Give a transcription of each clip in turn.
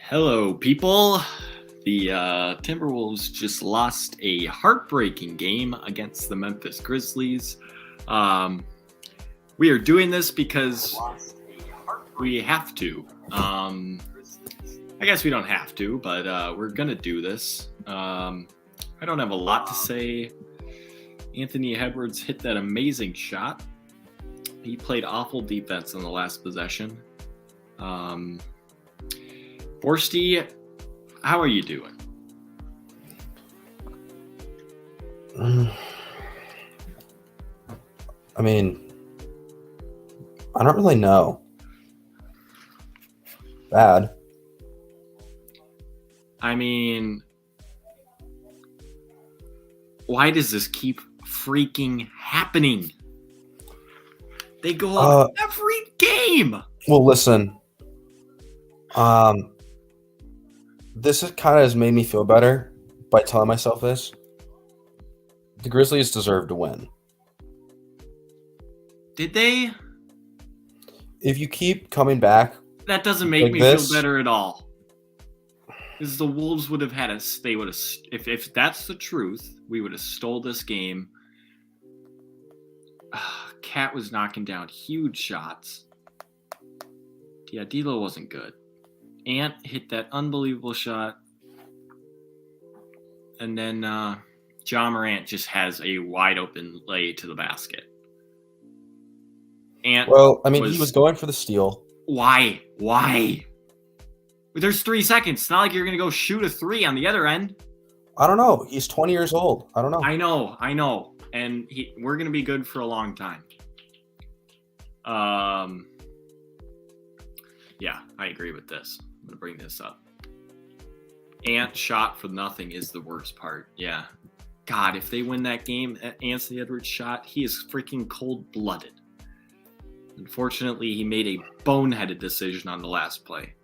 Hello, people. The Timberwolves just lost a heartbreaking game against the Memphis Grizzlies. We are doing this because we have to. I guess we don't have to, but we're going to do this. I don't have a lot to say. Anthony Edwards hit that amazing shot. He played awful defense in the last possession. Borsty, how are you doing? I mean, I don't really know. Bad. I mean, why does this keep freaking happening? They go up every game. Well, listen. This kind of has made me feel better by telling myself this. The Grizzlies deserve to win. Did they? If you keep coming back, that doesn't make me feel better at all. Because the Wolves would have had us. They would have. If that's the truth, we would have stole this game. Cat was knocking down huge shots. Yeah, D'Lo wasn't good. Ant hit that unbelievable shot. And then John Morant just has a wide open lay to the basket. Ant he was going for the steal. Why? There's 3 seconds. It's not like you're going to go shoot a three on the other end. I don't know. He's 20 years old. I don't know. I know. And we're going to be good for a long time. Yeah, I agree with this. I'm going to bring this up. Ant shot for nothing is the worst part. Yeah. God, if they win that game, Anthony Edwards shot, he is freaking cold-blooded. Unfortunately, he made a boneheaded decision on the last play.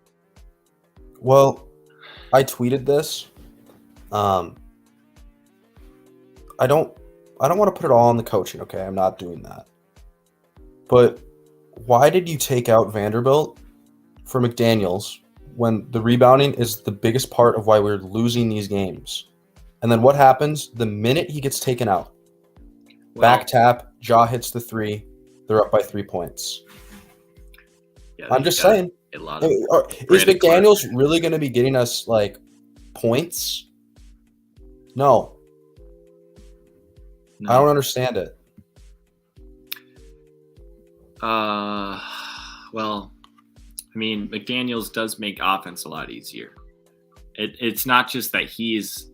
Well, I tweeted this. I don't want to put it all on the coaching, okay? I'm not doing that. But why did you take out Vanderbilt for McDaniels when the rebounding is the biggest part of why we're losing these games? And then what happens the minute he gets taken out? Back tap, Ja hits the three, they're up by 3 points. Yeah, I'm just saying. Is McDaniels really going to be getting us, points? No. I don't understand it. Well, I mean, McDaniels does make offense a lot easier. It's not just that he's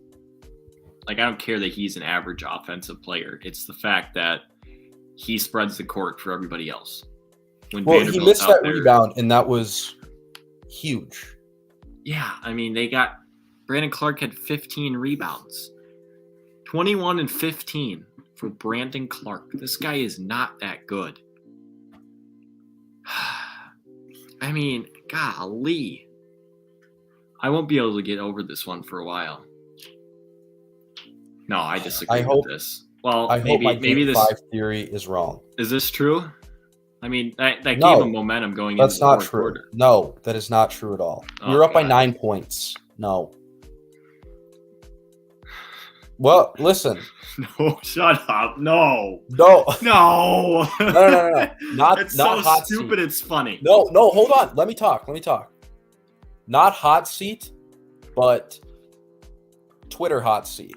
I don't care that he's an average offensive player. It's the fact that he spreads the court for everybody else. He missed that rebound, and that was huge. Yeah, I mean, Brandon Clark had 15 rebounds. 21 and 15 for Brandon Clark. This guy is not that good. I mean, golly. I won't be able to get over this one for a while. No, I disagree with this. Well, I hope my Game 5 theory is wrong. Is this true? I mean, that gave him momentum going into the fourth quarter. No, that is not true at all. You're up by 9 points. No. Well, listen. No, shut up. No. No. No. No. It's not so hot stupid. Seat. It's funny. No, hold on. Let me talk. Not hot seat, but Twitter hot seat.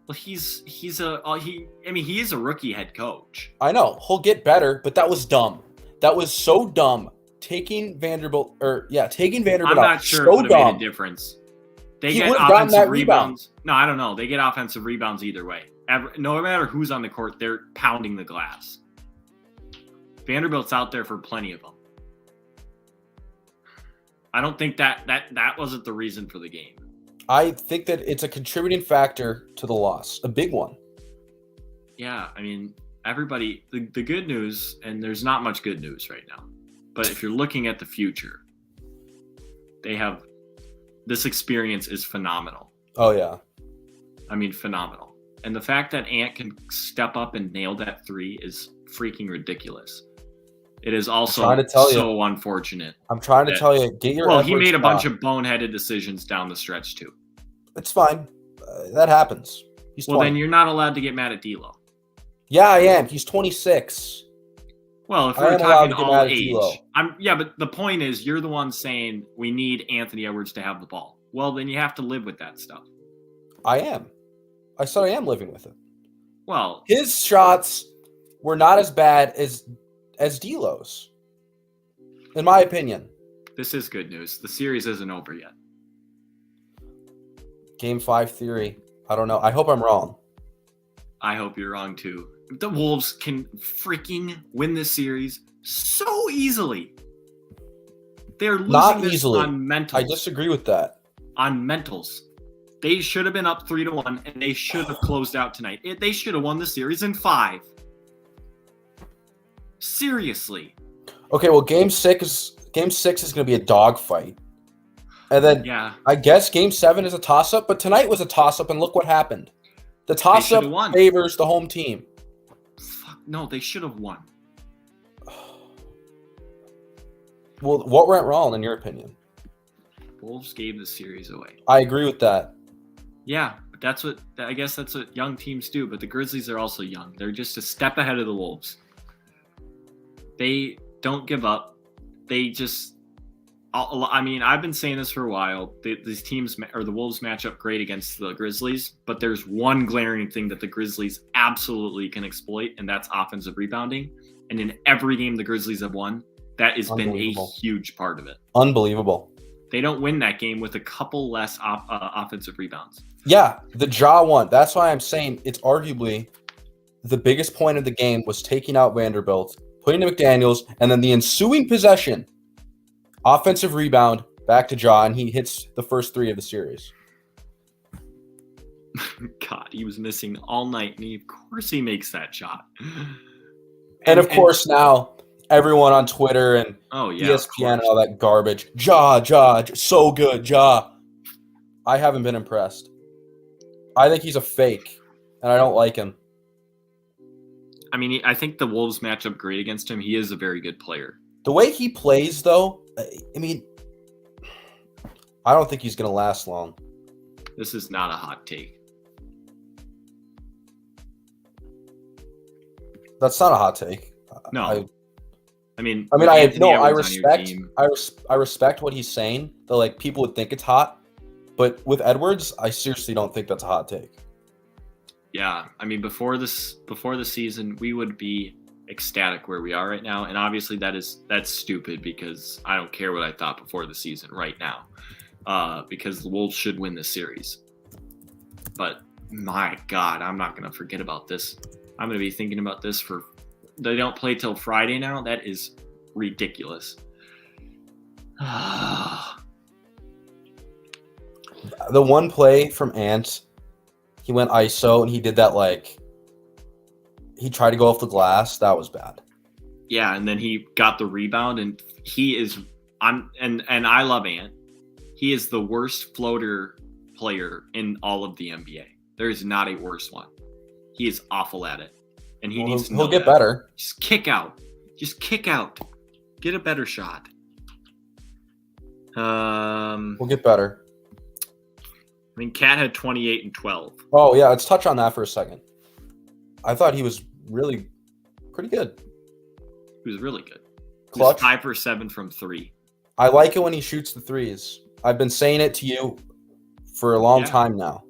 Well, he is a rookie head coach. I know. He'll get better, but that was dumb. That was so dumb. Taking Vanderbilt I'm not sure so it would have made a difference. He would have gotten that rebound. No, I don't know. They get offensive rebounds either way. No matter who's on the court, they're pounding the glass. Vanderbilt's out there for plenty of them. I don't think that wasn't the reason for the game. I think that it's a contributing factor to the loss, a big one. Yeah, I mean, everybody, the good news, and there's not much good news right now, but if you're looking at the future, this experience is phenomenal. Oh, yeah. I mean, phenomenal. And the fact that Ant can step up and nail that three is freaking ridiculous. It is also trying to tell so unfortunate. I'm trying to tell you, get your. Well, he Edwards made a bunch shot. of boneheaded decisions down the stretch too. It's fine. That happens. He's Well, 20. then you're not allowed to get mad at D'Lo. Yeah, I am. He's 26. Well, if I we're am allowed talking to get all mad at age, D'Lo. but the point is, you're the one saying we need Anthony Edwards to have the ball. Well, then you have to live with that stuff. I am. I said I am living with it. Well, His shots were not as bad as D'Lo's, in my opinion. this is good news. The series isn't over yet. Game 5 theory. I don't know. I hope I'm wrong. I hope you're wrong too. The Wolves can freaking win this series so easily. They're losing Not this easily. on mentals. I disagree with that. On mentals. They should have been up 3-1, and they should have closed out tonight. They should have won the series in 5. Seriously. Okay, well, game six is going to be a dogfight. And then Yeah. I guess game 7 is a toss-up, but tonight was a toss-up, and look what happened. The toss-up won. favors the home team. Fuck, no, they should have won. Well, what went wrong, in your opinion? Wolves gave the series away. I agree with that. Yeah, but I guess that's what young teams do, but the Grizzlies are also young. They're just a step ahead of the Wolves. They don't give up. They just, I mean, I've been saying this for a while. These teams, or the Wolves, match up great against the Grizzlies, but there's one glaring thing that the Grizzlies absolutely can exploit, and that's offensive rebounding. And in every game the Grizzlies have won, that has been a huge part of it. Unbelievable. They don't win that game with a couple less offensive rebounds. Yeah, the Ja one. That's why I'm saying it's arguably the biggest point of the game was taking out Vanderbilt, putting in McDaniels, and then the ensuing possession, offensive rebound, back to Ja, and he hits the first 3 of the series. God, he was missing all night, and of course he makes that shot. And of course now, everyone on Twitter and ESPN and all that garbage. Ja, so good, Ja. I haven't been impressed. I think he's a fake, and I don't like him. I mean, I think the Wolves match up great against him. He is a very good player. The way he plays, though, I mean, I don't think he's going to last long. This is not a hot take. That's not a hot take. No. I respect what he's saying. That like people would think it's hot, but with Edwards, I seriously don't think that's a hot take. Yeah, I mean, before the season, we would be ecstatic where we are right now, and obviously that's stupid because I don't care what I thought before the season right now, because the Wolves should win this series. But my God, I'm not gonna forget about this. I'm gonna be thinking about this they don't play till Friday now. That is ridiculous. The one play from Ant, he went ISO and he did that he tried to go off the glass. That was bad. Yeah, and then he got the rebound, and and I love Ant. He is the worst floater player in all of the NBA. There is not a worse one. He is awful at it. And he'll get better. Just kick out. Get a better shot. We'll get better. I mean, Cat had 28 and 12. Oh yeah, let's touch on that for a second. I thought he was really pretty good. He was really good. Clutch. 5 for 7 from 3. I like it when he shoots the threes. I've been saying it to you for a long time now.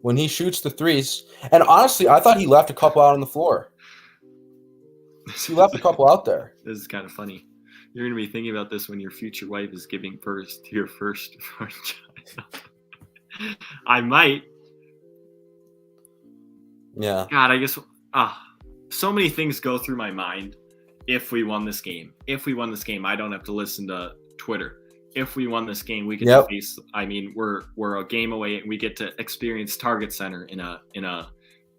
When he shoots the threes, and honestly, I thought he left a couple out on the floor. He left a couple out there. This is kind of funny. You're going to be thinking about this when your future wife is giving birth to your first child. I might. Yeah. God, I guess so many things go through my mind. If we won this game, I don't have to listen to Twitter. If we won this game, we get to face. I mean, we're a game away, and we get to experience Target Center in a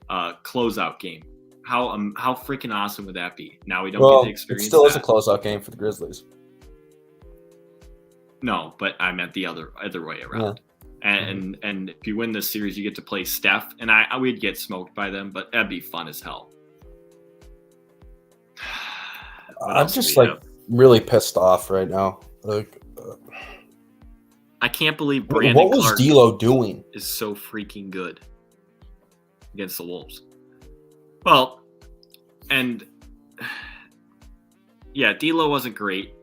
closeout game. How freaking awesome would that be? Now we don't get to experience. It still is a closeout game for the Grizzlies. No, but I meant the other way around. Yeah. And if you win this series, you get to play Steph, and we'd get smoked by them, but that'd be fun as hell. What I'm else do just we like have? really pissed off right now. Like, I can't believe what Brandon was Clark D'Lo doing? is so freaking good against the Wolves. Well, and yeah, D'Lo wasn't great.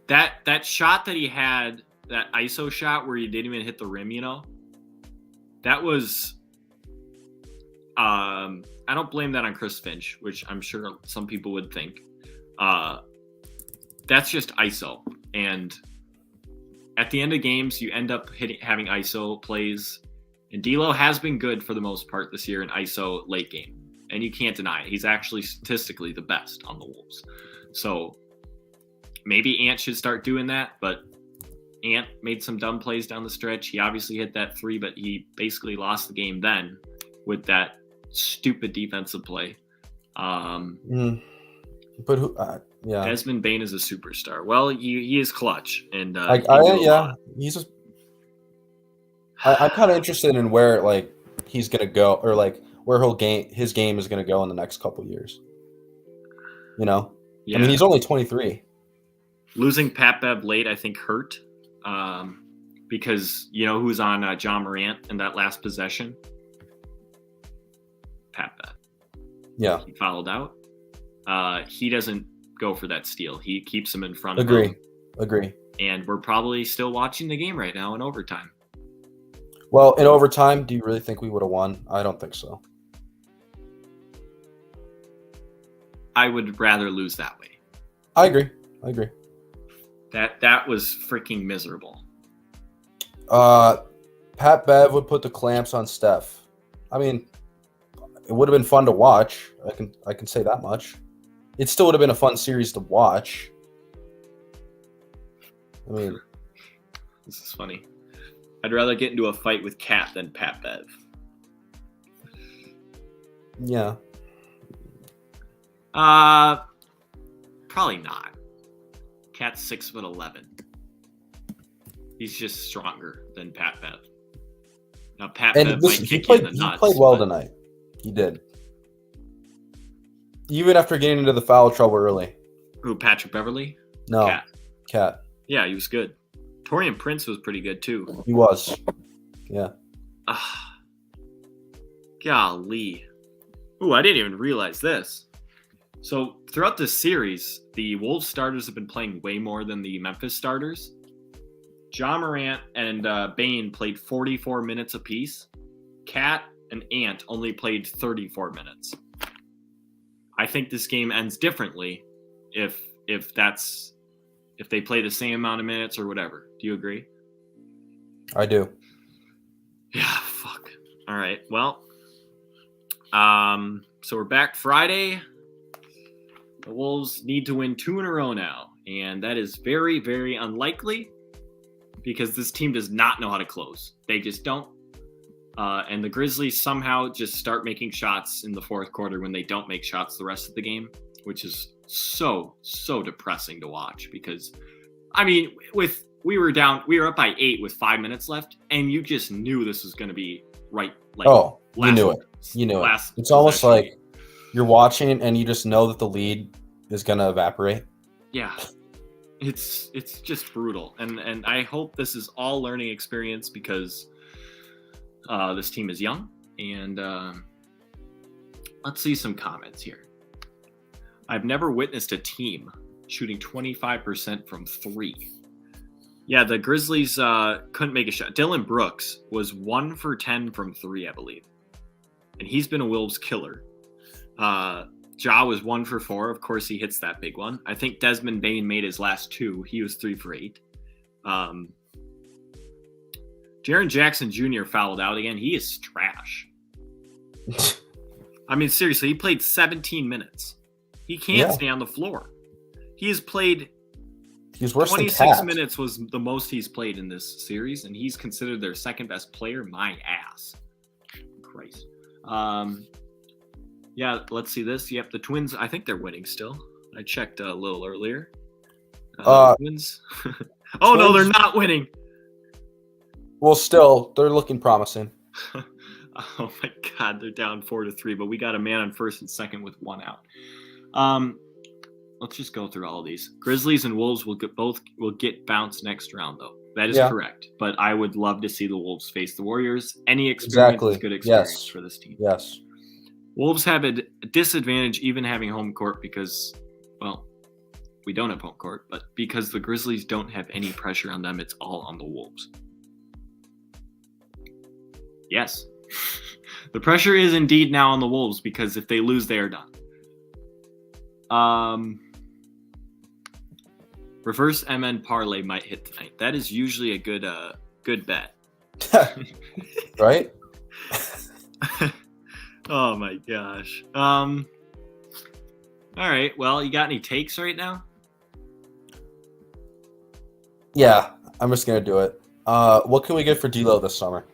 That shot that he had, that ISO shot where he didn't even hit the rim, that was. I don't blame that on Chris Finch, which I'm sure some people would think. That's just ISO, and at the end of games, you end up having ISO plays, and D'Lo has been good for the most part this year in ISO late game, and you can't deny it. He's actually statistically the best on the Wolves. So maybe Ant should start doing that, but Ant made some dumb plays down the stretch. He obviously hit that 3, but he basically lost the game then with that stupid defensive play. But who? Yeah, Desmond Bane is a superstar. Well, he is clutch, and like he can do a lot. he's just. I'm kind of interested in where like he's gonna go, or like where his game is gonna go in the next couple years. Yeah. I mean, he's only 23. Losing Pat Bev late, I think, hurt because who's on John Morant in that last possession? Pat Bev. Yeah, He fouled out. He doesn't go for that steal. He keeps him in front of him. Agree. And we're probably still watching the game right now in overtime. Well, in overtime, do you really think we would have won? I don't think so. I would rather lose that way. I agree. That was freaking miserable. Pat Bev would put the clamps on Steph. I mean, it would have been fun to watch. I can say that much. It still would have been a fun series to watch. I mean, this is funny. I'd rather get into a fight with Cat than Pat Bev. yeah. Probably not. Cat's 6'11". He's just stronger than Pat Bev. Now Pat Bev might kick you in the nuts. He played well tonight. He did. Even after getting into the foul trouble early. Who, Patrick Beverly? No. Cat. Yeah, he was good. Torian Prince was pretty good too. He was. Yeah. Golly. Ooh, I didn't even realize this. So throughout this series, the Wolves starters have been playing way more than the Memphis starters. John Morant and Bane played 44 minutes apiece. Cat and Ant only played 34 minutes. I think this game ends differently if they play the same amount of minutes or whatever. Do you agree? I do. Yeah, fuck. All right. Well, so we're back Friday. The Wolves need to win 2 in a row now, and that is very, very unlikely because this team does not know how to close. They just don't. And the Grizzlies somehow just start making shots in the fourth quarter when they don't make shots the rest of the game, which is so depressing to watch because, I mean, we were up by 8 with 5 minutes left, and you just knew this was going to be right. Like, you knew it. It's almost like you're watching and you just know that the lead is going to evaporate. Yeah. It's just brutal. And I hope this is all learning experience because this team is young. And let's see some comments here. I've never witnessed a team shooting 25% from 3. Yeah, the Grizzlies couldn't make a shot. Dylan Brooks was 1 for 10 from 3, I believe. And he's been a Wolves killer. Ja was 1 for 4. Of course, he hits that big one. I think Desmond Bane made his last 2. He was 3 for 8. Jaren Jackson Jr. fouled out again. He is trash. I mean, seriously, he played 17 minutes. He can't stay on the floor. He has played... He's worse 26 than Cat. minutes was the most he's played in this series, and he's considered their second best player. My ass. Christ. Yeah, let's see this. Yep, the Twins, I think they're winning still. I checked a little earlier. Twins. Oh, no, they're not winning. Well, still, they're looking promising. Oh, my God. They're down 4-3, but we got a man on first and second with 1 out. let's just go through all of these. Grizzlies and Wolves will get bounced next round, though. That is correct. But I would love to see the Wolves face the Warriors. Any experience is good experience for this team. Yes. Wolves have a disadvantage even having home court because, well, we don't have home court, but because the Grizzlies don't have any pressure on them, it's all on the Wolves. Yes. The pressure is indeed now on the Wolves because if they lose, they are done. Reverse MN parlay might hit tonight. That is usually a good bet. Right? Oh my gosh. All right. Well, you got any takes right now? Yeah, I'm just gonna do it. What can we get for D'Lo this summer?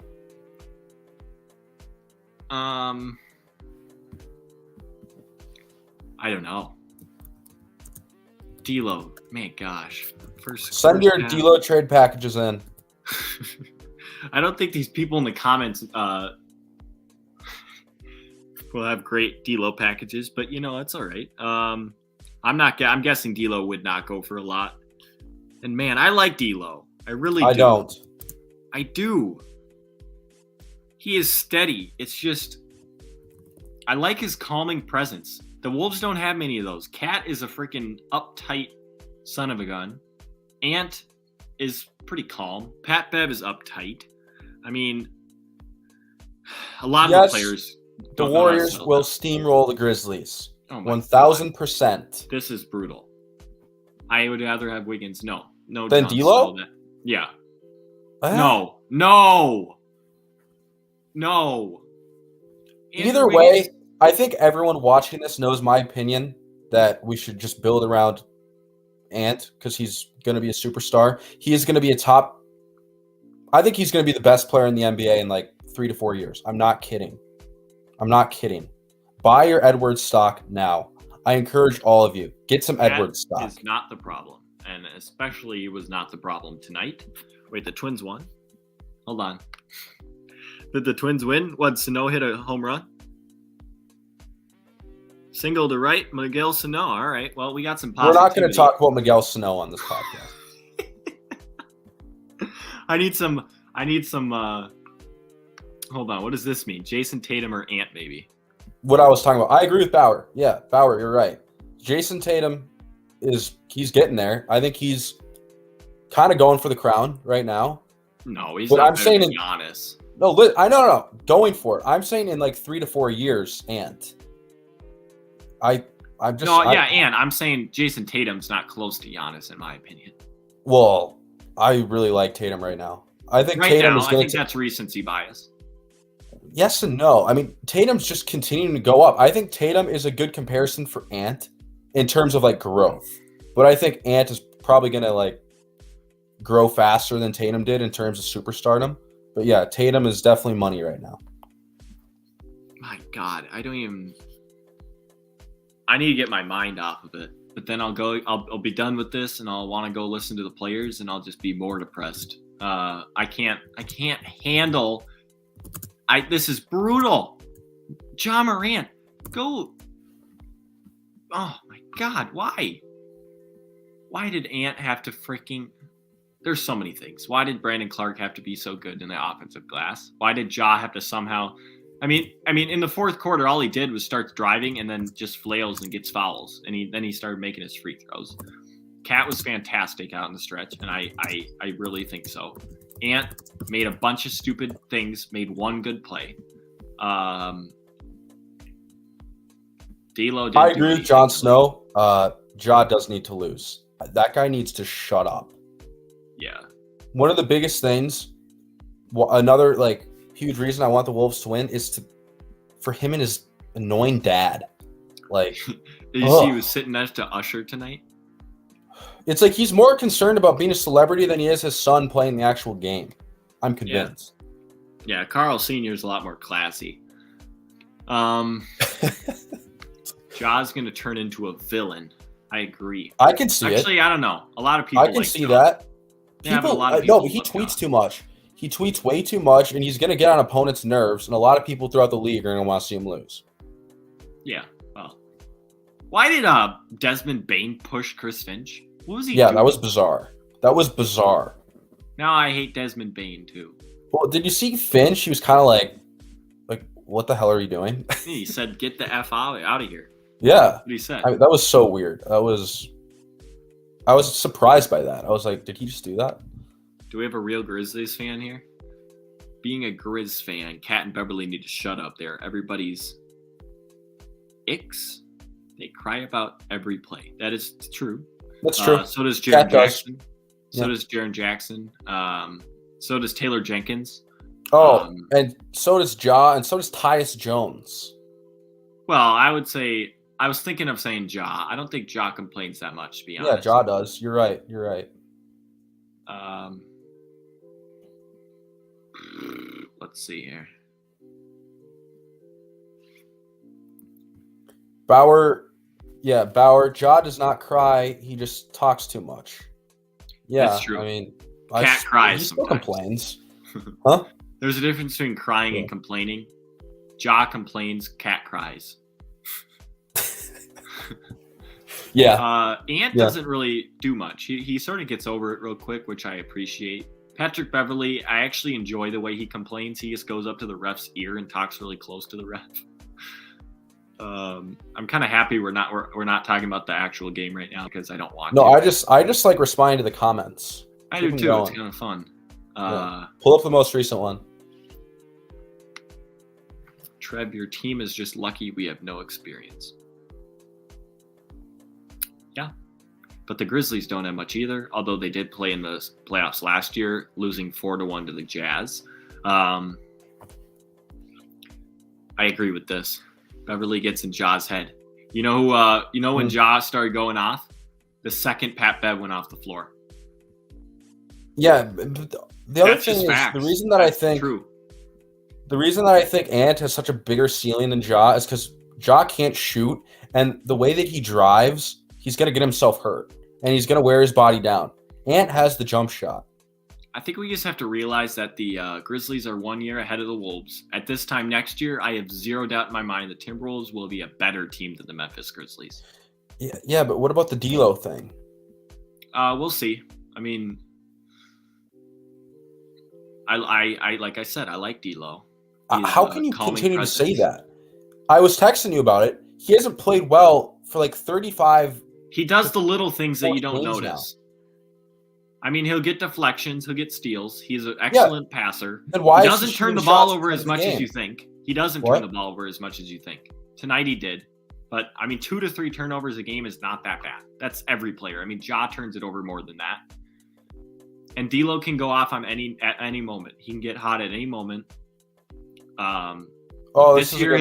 I don't know. D'Lo, man, gosh. Send your D'Lo trade packages in. I don't think these people in the comments will have great D'Lo packages, but that's all right. I'm guessing D'Lo would not go for a lot. And man, I like D'Lo. I really do. I don't. I do. He is steady. It's just I like his calming presence. The Wolves don't have many of those. Cat is a freaking uptight son of a gun. Ant is pretty calm. Pat Bev is uptight. I mean, a lot of the players. The Warriors will steamroll the Grizzlies. Oh 1,000%. This is brutal. I would rather have Wiggins. No. Then D'Lo? Yeah. No. Either way, I think everyone watching this knows my opinion that we should just build around Ant because he's going to be a superstar. He is going to be I think he's going to be the best player in the NBA in like 3 to 4 years. I'm not kidding. Buy your Edwards stock now. I encourage all of you. Get some Edwards stock. That is not the problem. And especially was not the problem tonight. Wait, the Twins won? Hold on. Did the Twins win? What, Sano hit a home run? Single to right, Miguel Sano. All right. Well, we got some positivity. We're not going to talk about Miguel Sano on this podcast. I need some hold on. What does this mean? Jason Tatum or Ant, maybe? What I was talking about. I agree with Bauer. Yeah, Bauer, you're right. Jason Tatum he's getting there. I think he's kind of going for the crown right now. No, he's not better than Giannis. No, I know. Going for it. I'm saying in like 3 to 4 years, Ant. I'm saying Jason Tatum's not close to Giannis in my opinion. Well, I really like Tatum right now. I think Tatum is going to. I think that's recency bias. Yes and no. I mean, Tatum's just continuing to go up. I think Tatum is a good comparison for Ant in terms of like growth, but I think Ant is probably going to like grow faster than Tatum did in terms of superstardom. But yeah, Tatum is definitely money right now. My God, I need to get my mind off of it. But then I'll be done with this and I'll want to go listen to the players and I'll just be more depressed. I can't handle. This is brutal. Ja Morant, go. Oh my God, why? Why did Ant have to freaking? There's so many things. Why did Brandon Clark have to be so good in the offensive glass? Why did Ja have to somehow? I mean, in the fourth quarter, all he did was start driving and then just flails and gets fouls, and then he started making his free throws. Cat was fantastic out in the stretch, and I really think so. Ant made a bunch of stupid things, made one good play. D'Lo. I agree with Jon Snow. Ja does need to lose. That guy needs to shut up. Yeah. One of the biggest things, another like huge reason I want the Wolves to win is for him and his annoying dad. Like, did you see he was sitting next to Usher tonight? It's like he's more concerned about being a celebrity than he is his son playing the actual game. I'm convinced. Yeah, Carl Sr. is a lot more classy. Ja's going to turn into a villain. I agree. I can see it. Actually, I don't know. A lot of people. I can see that. Yeah, people, a lot of people but he tweets too much. He tweets way too much, and he's going to get on opponents' nerves. And a lot of people throughout the league are going to want to see him lose. Yeah, well, Why did Desmond Bain push Chris Finch? What was he Yeah, doing? that was bizarre. That was bizarre. Now I hate Desmond Bain too. Well, did you see Finch? He was kind of like, what the hell are you doing? He said, "Get the f out of here." Yeah, That's what he said. that was so weird. I was surprised by that. I was like, did he just do that? Do we have a real Grizzlies fan here? Being a Grizz fan, Cat and Beverly need to shut up there. Everybody's icks. They cry about every play. That is true. That's true. So does Jaren Jackson. Yeah. So does Jaren Jackson. So does Taylor Jenkins. And so does Ja, and so does Tyus Jones. Well, I would say I was thinking of saying Ja. I don't think Ja complains that much, to be honest. Yeah, Ja does. You're right. Let's see here. Bauer. Ja does not cry. He just talks too much. Yeah, that's true. I mean, Cat cries. He still complains. Huh? There's a difference between crying and complaining. Ja complains. Cat cries. Yeah. Ant doesn't really do much. He sort of gets over it real quick, which I appreciate. Patrick Beverly, I actually enjoy the way he complains. He just goes up to the ref's ear and talks really close to the ref. I'm kind of happy we're not talking about the actual game right now because I don't want to. I just like responding to the comments. I do too. It's kind of fun. Pull up the most recent one. Trev, your team is just lucky we have no experience. Yeah. But the Grizzlies don't have much either, although they did play in the playoffs last year, losing 4-1 to the Jazz. I agree with this. Beverly gets in Ja's head. You know when Ja started going off? The second Pat Bev went off the floor. Yeah, the other thing is the reason that I think Ant has such a bigger ceiling than Ja is because Ja can't shoot, and the way that he drives, he's going to get himself hurt, and he's going to wear his body down. Ant has the jump shot. I think we just have to realize that the Grizzlies are 1 year ahead of the Wolves. At this time next year, I have zero doubt in my mind the Timberwolves will be a better team than the Memphis Grizzlies. Yeah, but what about the D'Lo thing? We'll see. I mean, I like I said, I like D'Lo. How can you continue to say that? I was texting you about it. He hasn't played well for like 35. He does the little things that you don't notice. Now. I mean, he'll get deflections, he'll get steals. He's an excellent passer. Then why he doesn't turn the ball over as much as you think. He doesn't turn the ball over as much as you think. Tonight he did. But, I mean, 2 to 3 turnovers a game is not that bad. That's every player. I mean, Ja turns it over more than that. And D'Lo can go off at any moment. He can get hot at any moment. This year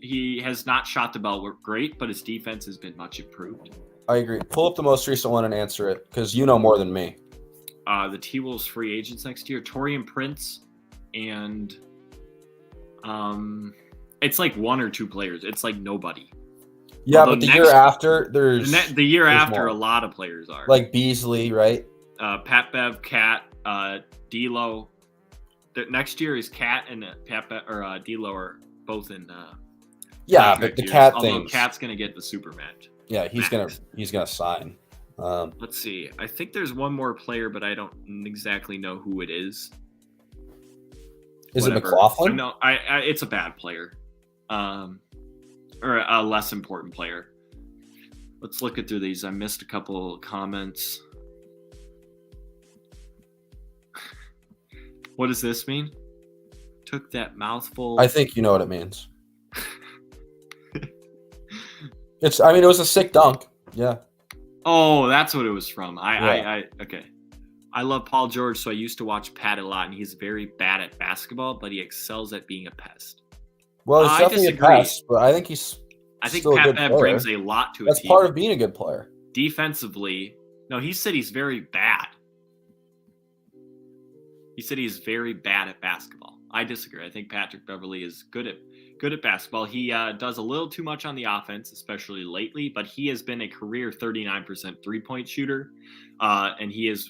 he has not shot the ball great, but his defense has been much improved. I agree. Pull up the most recent one and answer it, because you know more than me. The T-Wolves free agents next year, Taurean Prince, and it's like 1 or 2 players. It's like nobody. Yeah, although but the year after, there's more. A lot of players are. Like Beasley, right? Pat Bev, Cat, D'Lo. Next year is Cat and Pat Bev, or D'Lo are both in. Yeah, but the Cat thing. Although Cat's gonna get the super match. Yeah, he's gonna sign. Let's see. I think there's one more player, but I don't exactly know who it is. Is it McLaughlin? No, it's a bad player, or a less important player. Let's look through these. I missed a couple comments. What does this mean? Took that mouthful. I think you know what it means. It was a sick dunk. Yeah. Oh, that's what it was from. Okay. I love Paul George, so I used to watch Pat a lot, and he's very bad at basketball, but he excels at being a pest. Well, he's definitely a pest, but I think Pat Bev brings a lot to it. That's part of being a good player. Defensively, no, he said he's very bad. He said he's very bad at basketball. I disagree. I think Patrick Beverly is good at basketball. He does a little too much on the offense, especially lately, but he has been a career 39% three-point shooter, and he has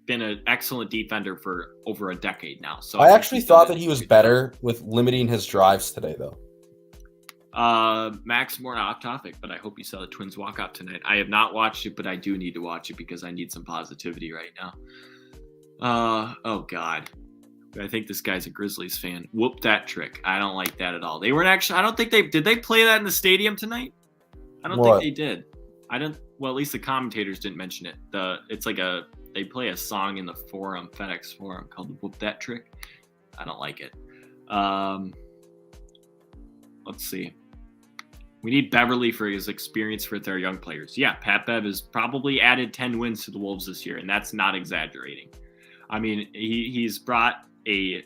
been an excellent defender for over a decade now. So I actually thought that he was better with limiting his drives today, though. Max, more off topic, but I hope you saw the Twins walk off tonight. I have not watched it, but I do need to watch it because I need some positivity right now. Oh God. I think this guy's a Grizzlies fan. Whoop that trick. I don't like that at all. They weren't actually, I don't think did they play that in the stadium tonight? I don't think they did. Well, at least the commentators didn't mention it. It's like they play a song in the FedEx Forum called Whoop That Trick. I don't like it. Let's see. We need Beverly for his experience with our young players. Yeah, Pat Bev has probably added 10 wins to the Wolves this year, and that's not exaggerating. I mean, he's brought a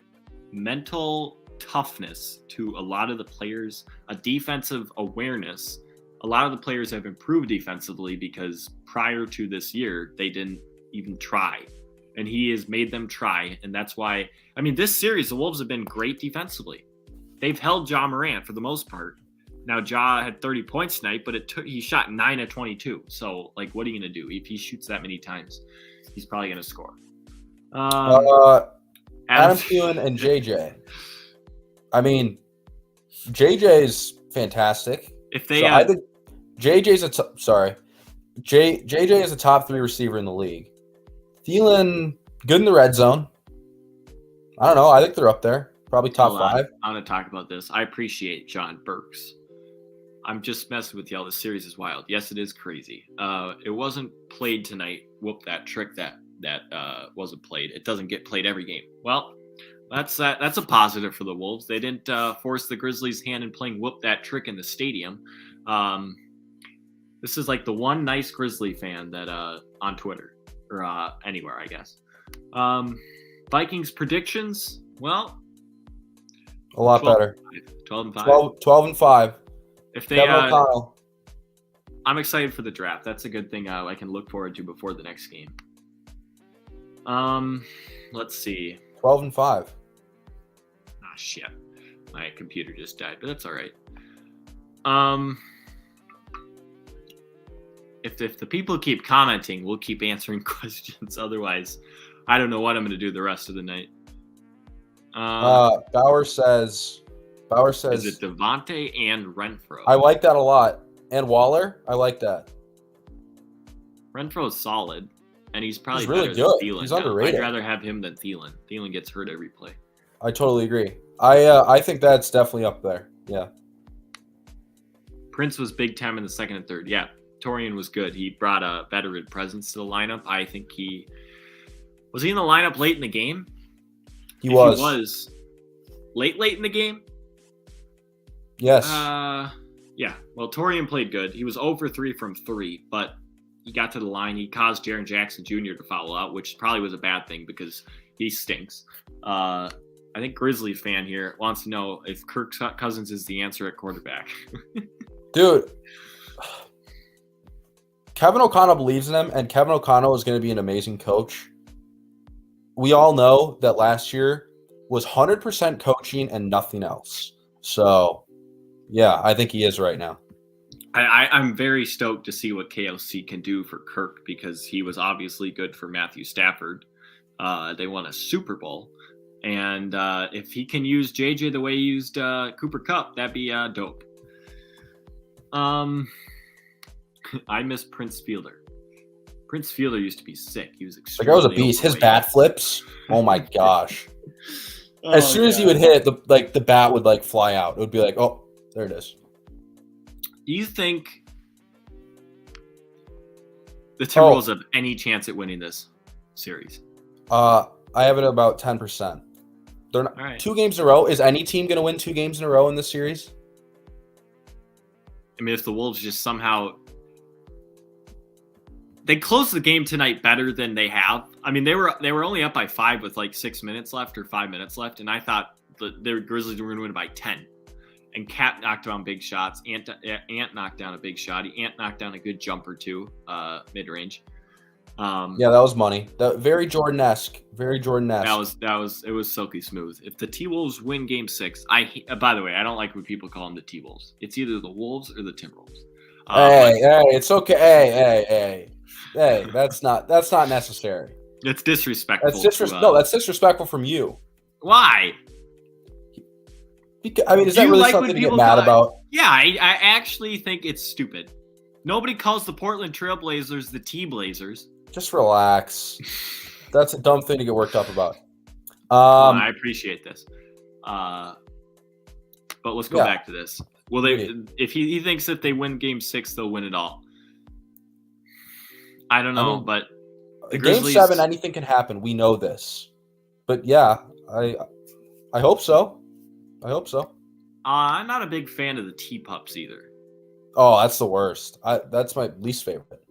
mental toughness to a lot of the players, a defensive awareness. A lot of the players have improved defensively because prior to this year, they didn't even try. And he has made them try, and that's why, I mean, this series, the Wolves have been great defensively. They've held Ja Morant for the most part. Now, Ja had 30 points tonight, but he shot 9 of 22. So, like, what are you going to do? If he shoots that many times, he's probably going to score. Adam Thielen and JJ. I mean, JJ is fantastic. If they, I think JJ is a top 3 receiver in the league. Thielen, good in the red zone. I don't know. I think they're up there. Probably top 5. I'm going to talk about this. I appreciate John Burks. I'm just messing with y'all. This series is wild. Yes, it is crazy. It wasn't played tonight. Whoop, that trick that wasn't played. It doesn't get played every game. Well, that's a positive for the Wolves. They didn't force the Grizzlies' hand in playing Whoop That Trick in the stadium. This is like the one nice Grizzly fan that on Twitter or anywhere, I guess. Vikings predictions. Well, a lot better. 12 and 5. 12 and 5. If they, I'm excited for the draft. That's a good thing I can look forward to before the next game. Let's see. 12 and 5. Ah, shit. My computer just died, but that's all right. If the people keep commenting, we'll keep answering questions. Otherwise, I don't know what I'm going to do the rest of the night. Bauer says. Is it Devontae and Renfro? I like that a lot. And Waller, I like that. Renfro's solid, and he's probably really better good. than Thielen. He's underrated. I'd rather have him than Thielen. Thielen gets hurt every play. I totally agree. I think that's definitely up there. Yeah. Prince was big time in the second and third. Yeah, Torian was good. He brought a veteran presence to the lineup. I think was he in the lineup late in the game? He was. He was late in the game. Yes. Yeah. Well, Torian played good. He was 0 for 3 from 3, but he got to the line. He caused Jaren Jackson Jr. to foul out, which probably was a bad thing because he stinks. I think Grizzlies fan here wants to know if Kirk Cousins is the answer at quarterback. Dude, Kevin O'Connell believes in him, and Kevin O'Connell is going to be an amazing coach. We all know that last year was 100% coaching and nothing else. So, yeah, I think he is right now. I'm very stoked to see what KOC can do for Kirk because he was obviously good for Matthew Stafford. They won a Super Bowl. And if he can use JJ the way he used Cooper Kupp, that'd be dope. I miss Prince Fielder. Prince Fielder used to be sick. He was extremely Like, I was a beast. His bat flips. Oh my gosh. As soon as he would hit it, the bat would fly out. It would be like, oh, there it is. Do you think the Timberwolves have any chance at winning this series? I have it about 10%. They're not, right. 2 games in a row. Is any team going to win 2 games in a row in this series? I mean, if the Wolves just somehow they closed the game tonight better than they have. I mean, they were only up by 5 with 6 minutes left or 5 minutes left, and I thought the Grizzlies were going to win by 10. And Cat knocked down big shots. Ant knocked down a big shot. Ant knocked down a good jumper too, mid range. Yeah, that was money. Very Jordan-esque. Very Jordan-esque. It was silky smooth. If the T-Wolves win Game 6, by the way, I don't like when people call them the T-Wolves. It's either the Wolves or the Timberwolves. Hey, it's okay. Hey, that's not necessary. It's disrespectful. That's disrespectful from you. Why? Because, I mean, is that really something to get mad about? Yeah, I actually think it's stupid. Nobody calls the Portland Trailblazers the T-Blazers. Just relax. That's a dumb thing to get worked up about. I appreciate this. But let's go back to this. Well, if he thinks if they win Game 6, they'll win it all. I don't know, but the Grizzlies, Game 7, anything can happen. We know this. But yeah, I hope so. I hope so. I'm not a big fan of the T-Pups either. Oh, that's the worst. That's my least favorite.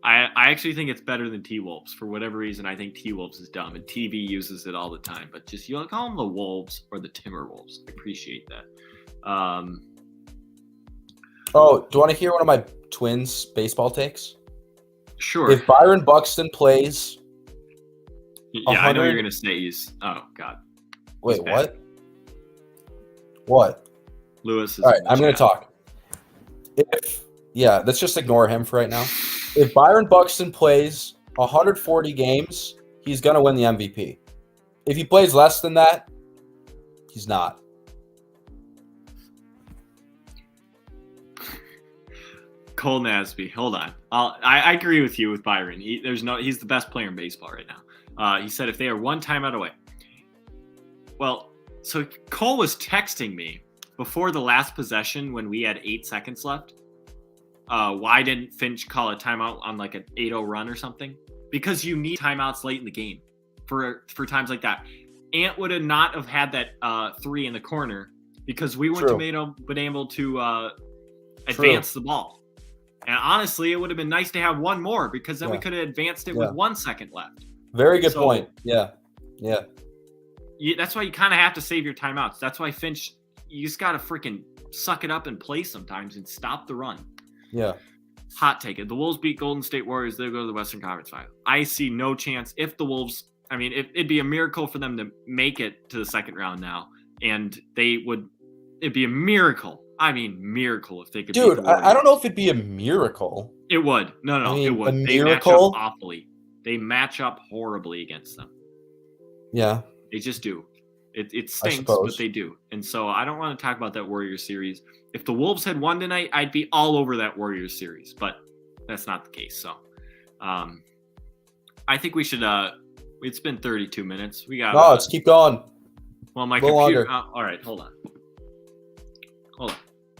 I actually think it's better than T-Wolves. For whatever reason, I think T-Wolves is dumb, and TV uses it all the time. But just call them the Wolves or the Timberwolves. I appreciate that. Oh, do you want to hear one of my Twins baseball takes? Sure. If Byron Buxton plays... Yeah, I know you're going to say he's... Oh, God. Wait, what? What? Lewis is... All right, I'm going to talk. Let's just ignore him for right now. If Byron Buxton plays 140 games, he's going to win the MVP. If he plays less than that, he's not. Cole Nasby, hold on. I agree with you with Byron. He's the best player in baseball right now. He said if they are one timeout away. Well, so Cole was texting me before the last possession when we had 8 seconds left. Why didn't Finch call a timeout on like an 8-0 run or something? Because you need timeouts late in the game for times like that. Ant would have not have had that 3 in the corner because we wouldn't have been able to advance the ball. And honestly, it would have been nice to have one more because then we could have advanced it with 1 second left. Very good point. Yeah. That's why you kind of have to save your timeouts. That's why Finch, you just got to freaking suck it up and play sometimes and stop the run. Yeah. Hot take it. The Wolves beat Golden State Warriors. They'll go to the Western Conference Final. I see no chance if the Wolves, it'd be a miracle for them to make it to the second round now. And it'd be a miracle. Miracle if they could. Dude, I don't know if it'd be a miracle. It would. No, it would. A miracle? They match up awfully. They match up horribly against them. Yeah. They just do. It stinks, but they do. And so I don't want to talk about that Warriors series. If the Wolves had won tonight, I'd be all over that Warriors series, but that's not the case. So I think we should it's been 32 minutes. We got let's keep going. Well, my computer all right, hold on.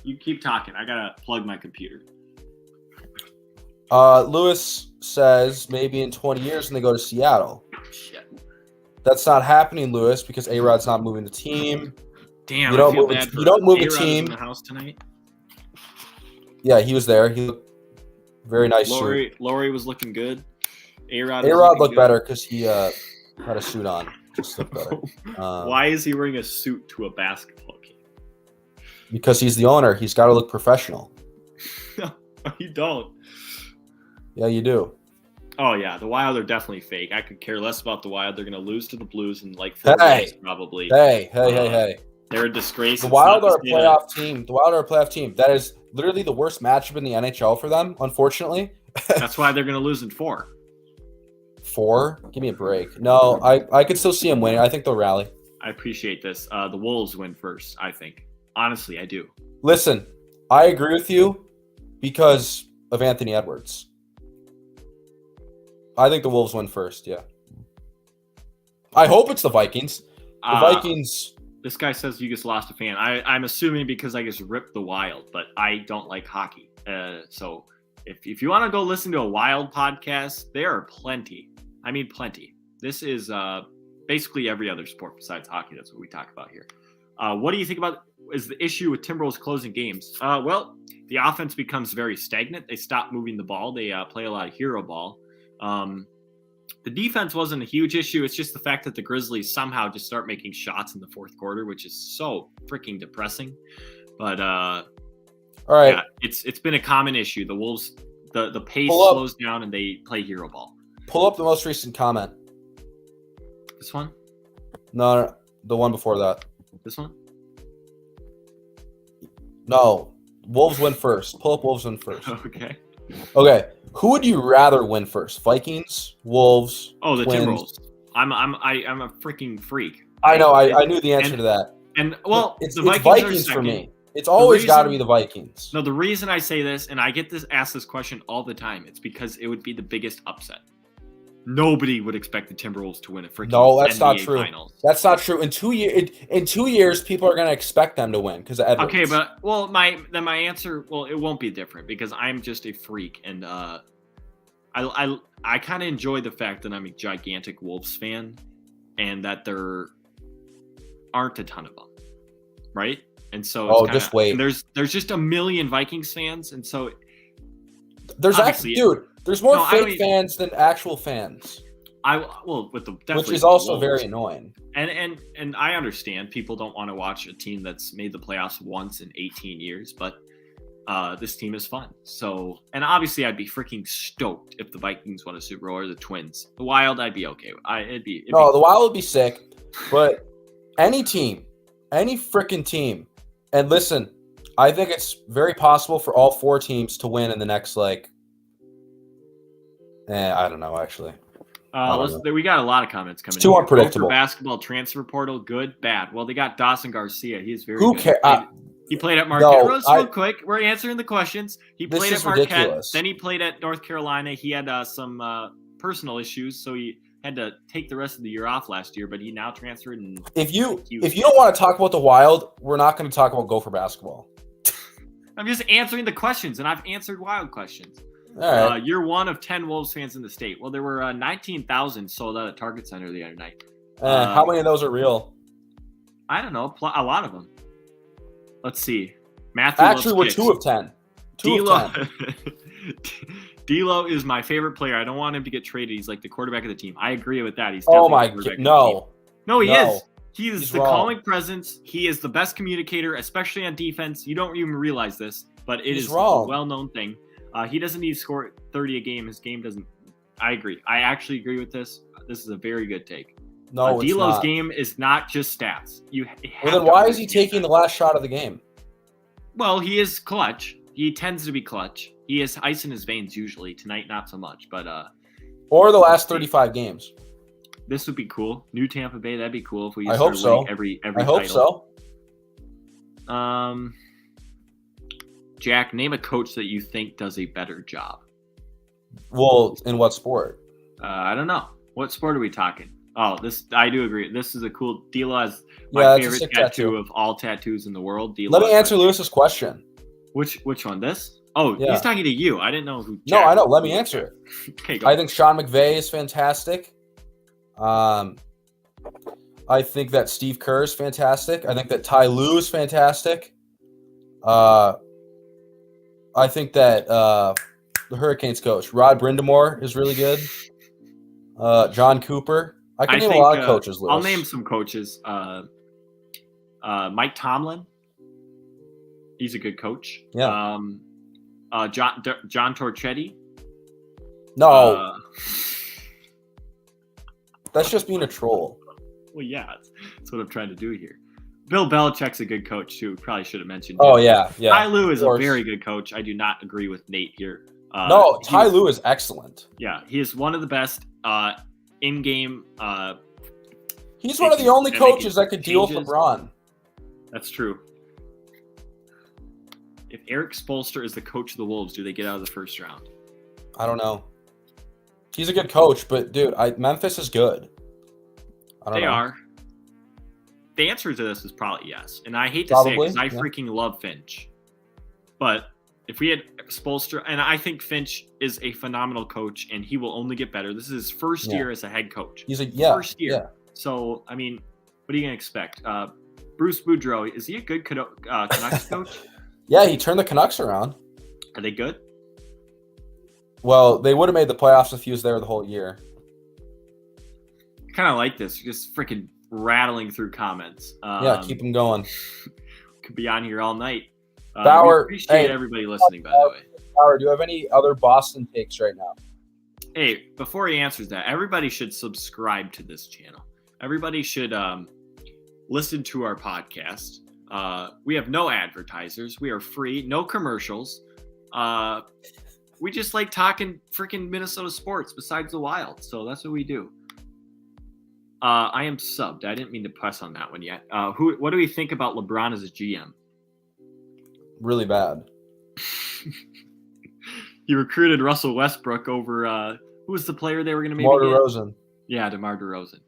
You keep talking. I gotta plug my computer. Lewis says maybe in 20 years when they go to Seattle. Shit. That's not happening, Lewis, because A-Rod's not moving the team. Damn, you don't move a team. In the house tonight. Yeah, he was there. He looked very nice. Laurie was looking good. A-Rod looked better because he had a suit on. Just looked better. Why is he wearing a suit to a basketball game? Because he's the owner. He's got to look professional. No, you don't. Yeah, you do. Oh, yeah. The Wild are definitely fake. I could care less about the Wild. They're going to lose to the Blues in like 4 days, probably. Hey. They're a disgrace. The Wild are a playoff team. That is literally the worst matchup in the NHL for them, unfortunately. That's why they're going to lose in 4. 4? Give me a break. No, I could still see them winning. I think they'll rally. I appreciate this. The Wolves win first, I think. Honestly, I do. Listen, I agree with you because of Anthony Edwards. I think the Wolves win first, yeah. I hope it's the Vikings. The Vikings... This guy says you just lost a fan. I'm assuming because I just ripped the Wild, but I don't like hockey. So if you want to go listen to a Wild podcast, there are plenty. I mean, plenty. This is basically every other sport besides hockey. That's what we talk about here. What do you think about is the issue with Timberwolves closing games? Well, the offense becomes very stagnant. They stop moving the ball. They play a lot of hero ball. The defense wasn't a huge issue. It's just the fact that the Grizzlies somehow just start making shots in the fourth quarter, which is so freaking depressing. But all right, yeah, it's been a common issue. The Wolves, the pace slows down and they play hero ball. Pull up the most recent comment. This one? No, the one before that. This one? No, Wolves win first. Pull up Wolves win first. Okay. Who would you rather win first? Vikings, Wolves? Oh, the Twins? Timberwolves. I'm a freaking freak. I know. I knew the answer to that. And well, It's the Vikings are for second. me. It's always got to be reason- the Vikings. No, the reason I say this, and I get asked this question all the time, it's because it would be the biggest upset. Nobody would expect the Timberwolves to win a freaking No, that's NBA not true. Finals. That's not true. In 2 years, people are going to expect them to win because of Edwards. Okay, but well, my answer, well, it won't be different because I'm just a freak, and I kind of enjoy the fact that I'm a gigantic Wolves fan, and that there aren't a ton of them, right? And so it's kinda, just wait. And there's just a million Vikings fans, and so there's obviously- actually, dude, there's more No, I don't fake even- fans than actual fans, with the which definitely is with the also Wolves. very annoying. And I understand people don't want to watch a team that's made the playoffs once in 18 years, but this team is fun. So, and obviously I'd be freaking stoked if the Vikings won a Super Bowl or the Twins. The Wild, I'd be okay. It'd be The Wild would be sick, but any team, any freaking team, and listen, I think it's very possible for all 4 teams to win in the next, I don't know, actually. We got a lot of comments coming. It's too in. unpredictable. Gopher basketball transfer portal, good, bad. Well, they got Dawson Garcia. He's very Who good. cares? He played at Marquette. No, Real quick, we're answering the questions. He This played is at Marquette. ridiculous. Then he played at North Carolina. He had some personal issues, so he had to take the rest of the year off last year. But he now transferred. And If you don't want to talk about the Wild, we're not going to talk about Gopher basketball. I'm just answering the questions, and I've answered Wild questions. All right. You're one of 10 Wolves fans in the state. Well, there were 19,000 sold out at Target Center the other night. How many of those are real? I don't know. A lot of them. Let's see. Matthew Actually, we're loves 2 of 10. 2 of 10. D'Lo is my favorite player. I don't want him to get traded. He's like the quarterback of the team. I agree with that. He's Oh definitely my the quarterback god, of the team. no. No, he No. is. He is He's the wrong. calming presence. He is the best communicator, especially on defense. You don't even realize this, but it He's is wrong. a well-known thing. He doesn't need to score 30 a game. His game doesn't. I agree. I actually agree with this. This is a very good take. No, it's D'Lo's not. game is not just stats. Well, then why is he taking the last shot of the game? Well, he is clutch. He tends to be clutch. He has ice in his veins usually. Tonight, not so much. But Or the last 35 games. this would be cool. New Tampa Bay, that'd be cool if we I start hope so. winning every I hope title. so. Jack, name a coach that you think does a better job. Well, in what sport? I don't know. What sport are we talking? Oh, I do agree. This is a cool. D'Lo has my Yeah, it's a favorite sick tattoo tattoo. of all tattoos in the world. D'Lo Let me has answer my- Lewis's question. Which one? This? Oh, Yeah. he's talking to you. I didn't know who. No, Jack I know. Let was. me answer it. Okay, go. I think Sean McVay is fantastic. I think that Steve Kerr is fantastic. I think that Ty Lue is fantastic. I think that the Hurricanes coach, Rod Brindamore, is really good. John Cooper. I can name a lot of coaches, Lewis. I'll name some coaches. Mike Tomlin. He's a good coach. Yeah. John Torchetti. No, that's just being a troll. Well, yeah, that's what I'm trying to do here. Bill Belichick's a good coach too. Probably should have mentioned. Oh him. yeah. Ty Lue is of a course. very good coach. I do not agree with Nate here. No, Ty Lue is excellent. Yeah, he is one of the best in-game. He's one of the only coaches that could deal with changes. LeBron. That's true. If Eric Spoelstra is the coach of the Wolves, do they get out of the first round? I don't know. He's a good coach, but dude, Memphis is good. I don't They know. are. The answer to this is probably yes. And I hate to say it Probably, because I yeah. freaking love Finch. But if we had Spoelstra, and I think Finch is a phenomenal coach, and he will only get better. This is his first Yeah. year as a head coach. He's First year. Yeah. So, I mean, what are you going to expect? Bruce Boudreau, is he a good Canucks coach? Yeah, he turned the Canucks around. Are they good? Well, they would have made the playoffs if he was there the whole year. I kind of like this. Just freaking rattling through comments. Yeah, keep them going. Could be on here all night. Bauer, we appreciate hey, everybody listening, by the way. Howard, do you have any other Boston takes right now? Hey, before he answers that, everybody should subscribe to this channel. Everybody should listen to our podcast. We have no advertisers. We are free, no commercials. We just like talking freaking Minnesota sports besides the Wild. So that's what we do. I am subbed. I didn't mean to press on that one yet. What do we think about LeBron as a GM? Really bad. He recruited Russell Westbrook over who was the player they were going to maybe DeMar get? DeRozan. Yeah, DeMar DeRozan.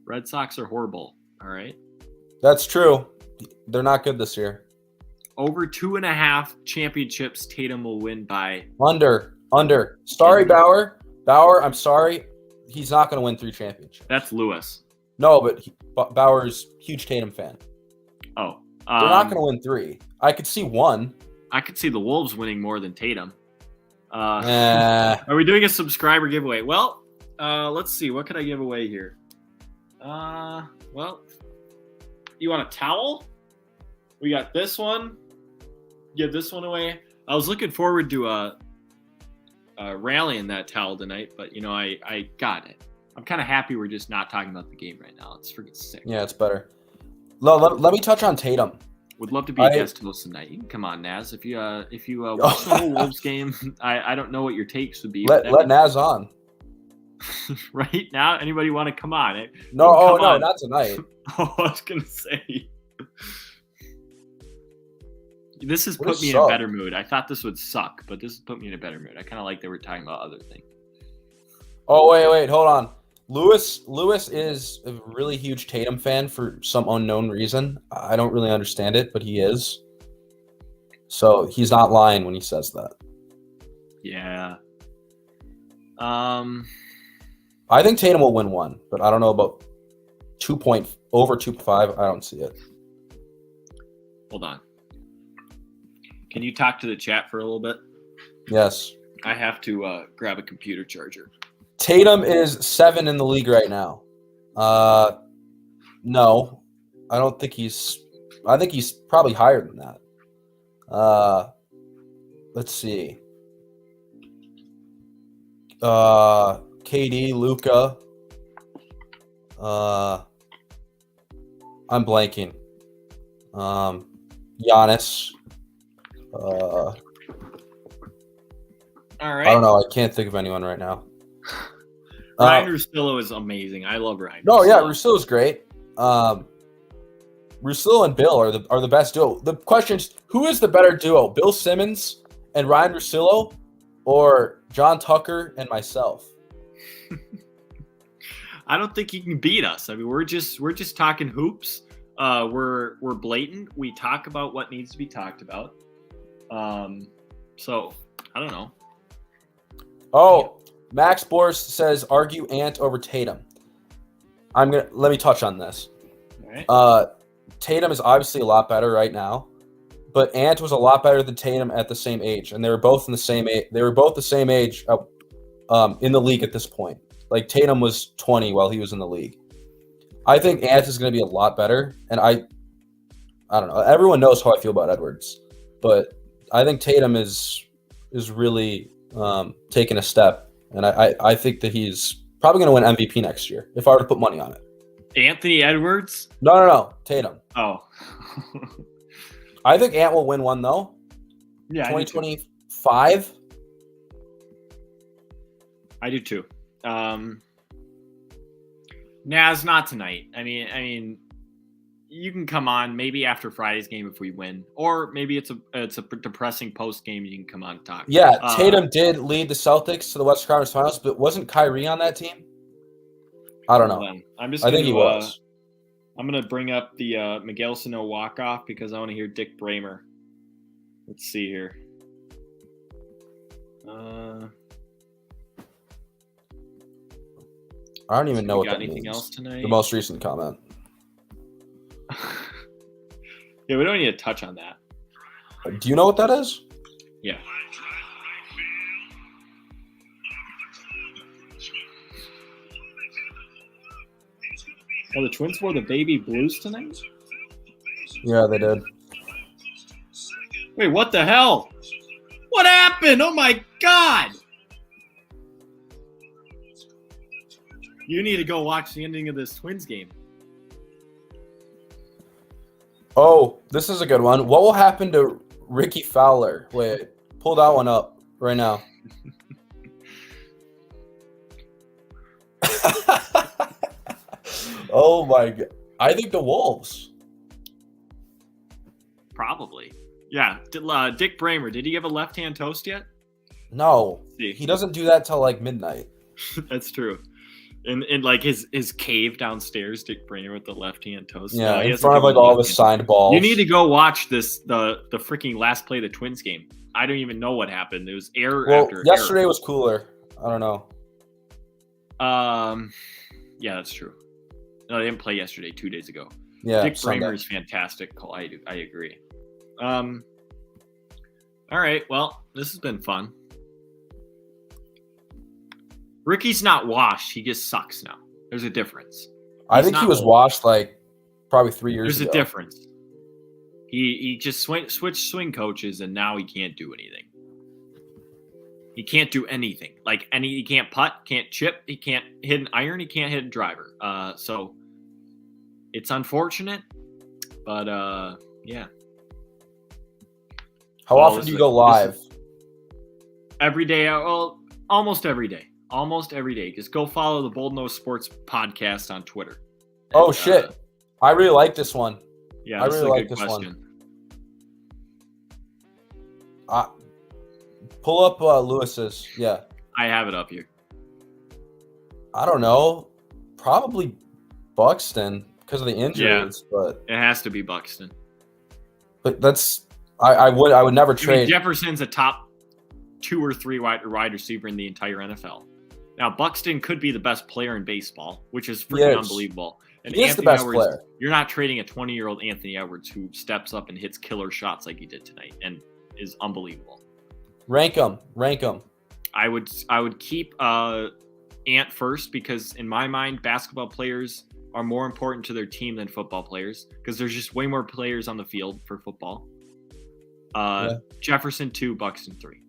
Red Sox are horrible. All right. That's true. They're not good this year. Over 2.5 championships, Tatum will win by. Under. Sorry, Bauer. I'm sorry. He's not going to win 3 championships. That's Lewis. No, but Bauer's huge Tatum fan. Oh. They're not going to win 3. I could see 1. I could see the Wolves winning more than Tatum. Are we doing a subscriber giveaway? Well, let's see. What could I give away here? Well, you want a towel? We got this one. Give this one away. I was looking forward to rallying that towel tonight, but I got it. I'm kind of happy we're just not talking about the game right now. It's freaking sick. Yeah, it's better. Let me touch on Tatum. Would love to be a guest host tonight. You can come on, Naz. If you watch the whole Wolves game, I don't know what your takes would be. Let Naz on. Right now, anybody want to come on? No, not tonight. I was gonna say. This has put me in suck? a better mood. I thought this would suck, but this has put me in a better mood. I kind of like that we're talking about other things. Oh, wait, hold on. Lewis is a really huge Tatum fan for some unknown reason. I don't really understand it, but he is. So he's not lying when he says that. Yeah. I think Tatum will win 1, but I don't know about over 2.5. I don't see it. Hold on. Can you talk to the chat for a little bit? Yes. I have to grab a computer charger. Tatum is 7 in the league right now. No, I don't think he's. I think he's probably higher than that. Let's see. KD, Luka. I'm blanking. Giannis. All right. I don't know. I can't think of anyone right now. Ryan Russillo is amazing. I love Ryan. No, yeah, Russillo's great. Russillo and Bill are the best duo. The question is, who is the better duo, Bill Simmons and Ryan Russillo, or John Tucker and myself? I don't think he can beat us. I mean, we're just talking hoops. We're blatant. We talk about what needs to be talked about. So I don't know. Oh, Max Boris says argue Ant over Tatum. Let me touch on this. All right. Tatum is obviously a lot better right now, but Ant was a lot better than Tatum at the same age, and they were both the same age in the league at this point. Like Tatum was 20 while he was in the league. I think Ant is going to be a lot better, and I don't know. Everyone knows how I feel about Edwards, but I think Tatum is really taking a step, and I think that he's probably going to win MVP next year if I were to put money on it. Anthony Edwards? No, Tatum. Oh. I think Ant will win one though. Yeah, 2025. I do too. Naz, not tonight. I mean, you can come on maybe after Friday's game if we win, or maybe it's a depressing post game. You can come on and talk. Yeah, Tatum did lead the Celtics to the Western Conference Finals, but wasn't Kyrie on that team? I don't know. I think he was. I'm gonna bring up the Miguel Sano walk off because I want to hear Dick Bramer. Let's see here. I don't even know what got that anything means. else tonight? The most recent comment. Yeah, we don't need to touch on that. Do you know what that is? Yeah. Oh, the Twins wore the baby blues tonight? Yeah, they did. Wait, what the hell? What happened? Oh my God! You need to go watch the ending of this Twins game. Oh, this is a good one. What will happen to Ricky Fowler? Wait, pull that one up right now. Oh my god! I think the Wolves. Probably. Yeah. Dick Bramer, did he have a left-hand toast yet? No, See. he doesn't do that till like midnight. That's true. In like his cave downstairs, Dick Bramer with the left-hand toast. Yeah, he in hasn't front of given like all a the left-hand signed balls. You need to go watch the freaking last play of the Twins game. I don't even know what happened. It was error after yesterday error. was cooler. I don't know. Yeah, that's true. No, they didn't play yesterday. 2 days ago. Yeah, Dick Sunday. Bramer is fantastic. I agree. All right. Well, this has been fun. Ricky's not washed. He just sucks now. There's a difference. I think he was washed like probably 3 years ago. There's a difference. He just switched swing coaches, and now he can't do anything. He can't do anything. He can't putt, can't chip, he can't hit an iron, he can't hit a driver. So it's unfortunate, but yeah. How often do you go live? Every day. Well, almost every day. Almost every day. Just go follow the Bold Nose Sports podcast on Twitter. Oh shit! I really like this one. Yeah, I this really is a like good this question. one. Pull up Lewis's. Yeah. I have it up here. I don't know. Probably Buxton because of the injuries, but It has to be Buxton. that's I would never trade. Jefferson's a top 2 or 3 wide receiver in the entire NFL. Now, Buxton could be the best player in baseball, which is freaking unbelievable. And he is the best player. You're not trading a 20-year-old Anthony Edwards who steps up and hits killer shots like he did tonight and is unbelievable. Rank them. I would keep Ant first because in my mind, basketball players are more important to their team than football players because there's just way more players on the field for football. Jefferson 2, Buxton 3.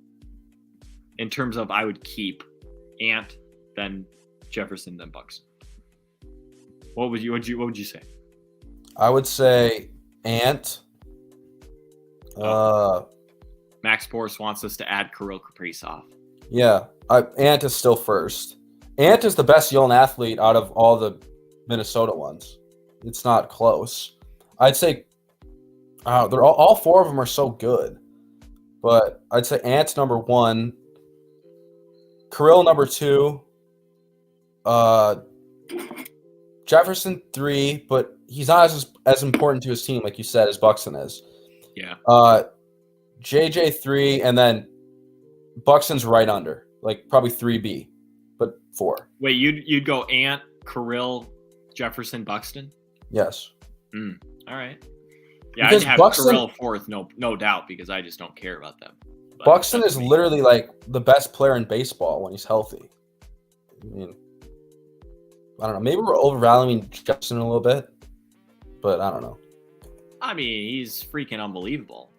In terms of I would keep Ant, then Jefferson, then Buxton. What would you say? I would say Ant. Max Boris wants us to add Kirill Kaprizov. Yeah, Ant is still first. Ant is the best young athlete out of all the Minnesota ones. It's not close. I'd say they're all 4 of them are so good, but I'd say Ant's number 1, Kirill number 2, Jefferson 3, but he's not as important to his team like you said as Buxton is. Yeah. JJ 3, and then Buxton's right under, like probably 3B, but 4. Wait, you'd go Ant, Kirill, Jefferson, Buxton? Yes. All right. Yeah, because I'd have Kirill 4th, no doubt, because I just don't care about them. But Buxton is literally like the best player in baseball when he's healthy. I mean, I don't know. Maybe we're overvaluing Jefferson a little bit, but I don't know. I mean, he's freaking unbelievable.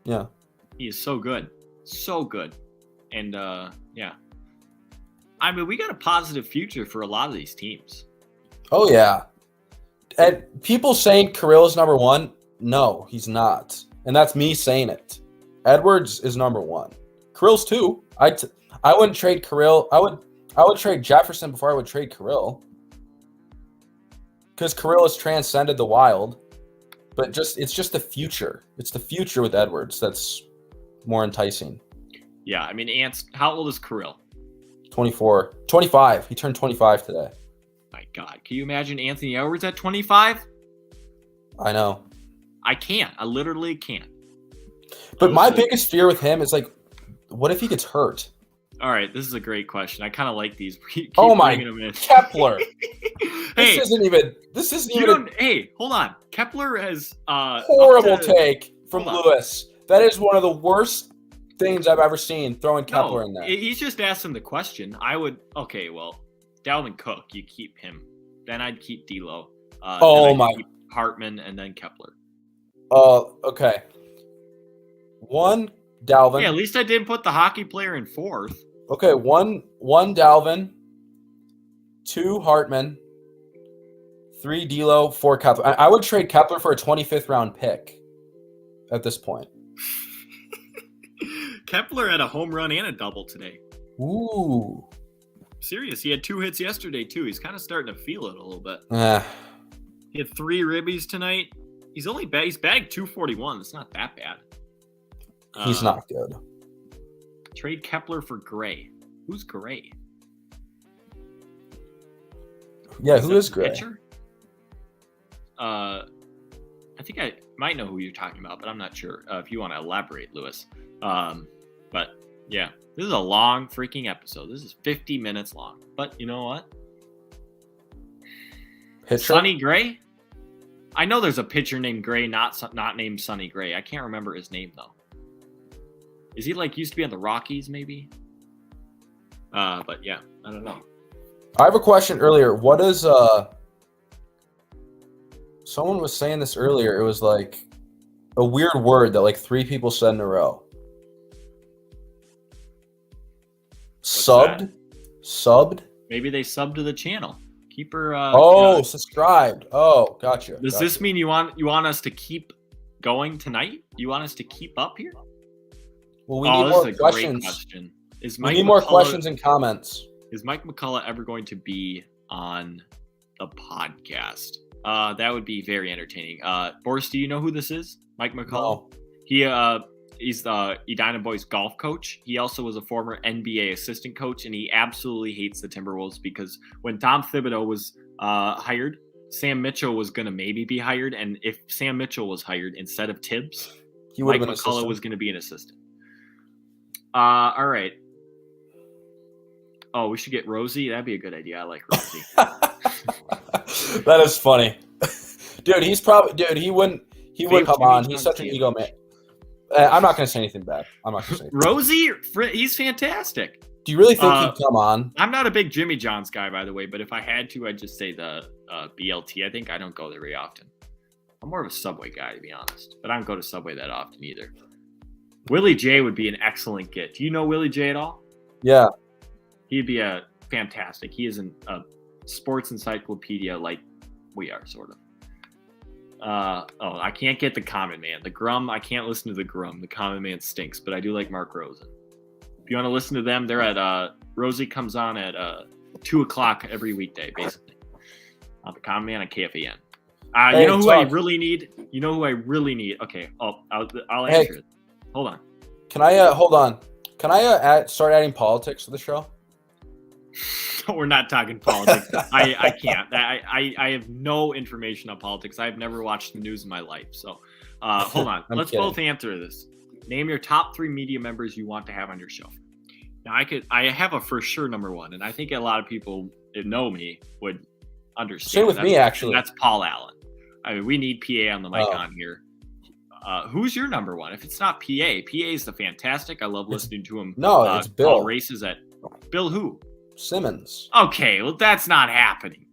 Yeah. He is so good. So good. And, yeah. I mean, we got a positive future for a lot of these teams. Oh, yeah. And people saying Kirill is number 1, no, he's not. And that's me saying it. Edwards is number 1. Kirill's 2. I wouldn't trade Kirill. I would trade Jefferson before I would trade Kirill. Because Kirill has transcended the Wild. But it's just the future. It's the future with Edwards that's more enticing. Yeah, I mean, how old is Kirill? 24. 25. He turned 25 today. My God. Can you imagine Anthony Edwards at 25? I know. I can't. I literally can't. But my biggest fear with him is, like, what if he gets hurt? All right, this is a great question. I kind of like these. Oh my, Kepler. Hey, This isn't even. Hey, hold on. Kepler has horrible take from Lewis. That is one of the worst things I've ever seen. Throwing Kepler in there. He's just asking the question. I would. Okay, well, Dalvin Cook, you keep him. Then I'd keep D'Lo. Keep Hartman and then Kepler. Okay. 1 Dalvin. Yeah, at least I didn't put the hockey player in 4th. Okay, one Dalvin, 2 Hartman, 3 D'Lo, 4 Kepler. I would trade Kepler for a 25th round pick at this point. Kepler had a home run and a double today. Ooh. serious. He had 2 hits yesterday too. He's kind of starting to feel it a little bit. Yeah. He had 3 ribbies tonight. He's bagged 241. It's not that bad. He's not good. Trade Kepler for Gray. Who's Gray? Yeah, who is Gray? Pitcher? I think I might know who you're talking about, but I'm not sure. If you want to elaborate, Lewis. But yeah, this is a long freaking episode. This is 50 minutes long. But you know what? Pitcher? Sonny Gray? I know there's a pitcher named Gray, not named Sonny Gray. I can't remember his name though. Is he used to be on the Rockies maybe? But yeah, I don't know. I have a question earlier. What is someone was saying this earlier. It was like a weird word that 3 people said in a row. Subbed? Subbed? Maybe they subbed to the channel. Keep her subscribed. Oh, gotcha. Does this mean you want us to keep going tonight? You want us to keep up here? Well, we need more questions. Great question. We need more questions and comments. Is Mike McCullough ever going to be on the podcast? That would be very entertaining. Boris, do you know who this is? Mike McCullough? No. He's the Edina Boys golf coach. He also was a former NBA assistant coach, and he absolutely hates the Timberwolves because when Tom Thibodeau was hired, Sam Mitchell was going to maybe be hired, and if Sam Mitchell was hired instead of Tibbs, Mike McCullough was going to be an assistant. All right. Oh, we should get Rosie. That'd be a good idea. I like Rosie. That is funny. Dude, he wouldn't come on. He's such an ego man. I'm not going to say anything bad. Rosie, he's fantastic. Do you really think he'd come on? I'm not a big Jimmy John's guy, by the way, but if I had to, I'd just say the BLT. I think I don't go there very often. I'm more of a Subway guy, to be honest, but I don't go to Subway that often either. Willie J would be an excellent get. Do you know Willie J at all? Yeah. He'd be a fantastic. He is a sports encyclopedia like we are, sort of. I can't get the Common Man. The Grum, I can't listen to the Grum. The Common Man stinks, but I do like Mark Rosen. If you want to listen to them, they're at Rosie comes on at 2 o'clock every weekday, basically. The Common Man on KFAN. You know who I really need? Okay, I'll answer it. Hold on. Can I hold on? Can I start adding politics to the show? We're not talking politics. I can't. I have no information on politics. I've never watched the news in my life. So hold on. Let's both answer this. Name your top 3 media members you want to have on your show. Now I have a for sure number 1, and I think a lot of people that know me would understand. Same with me, actually. That's Paul Allen. I mean, we need PA on the mic on here. Who's your number 1? If it's not PA is the fantastic. I love listening to him. No, it's Bill. Races at Bill who? Simmons. Okay, well that's not happening.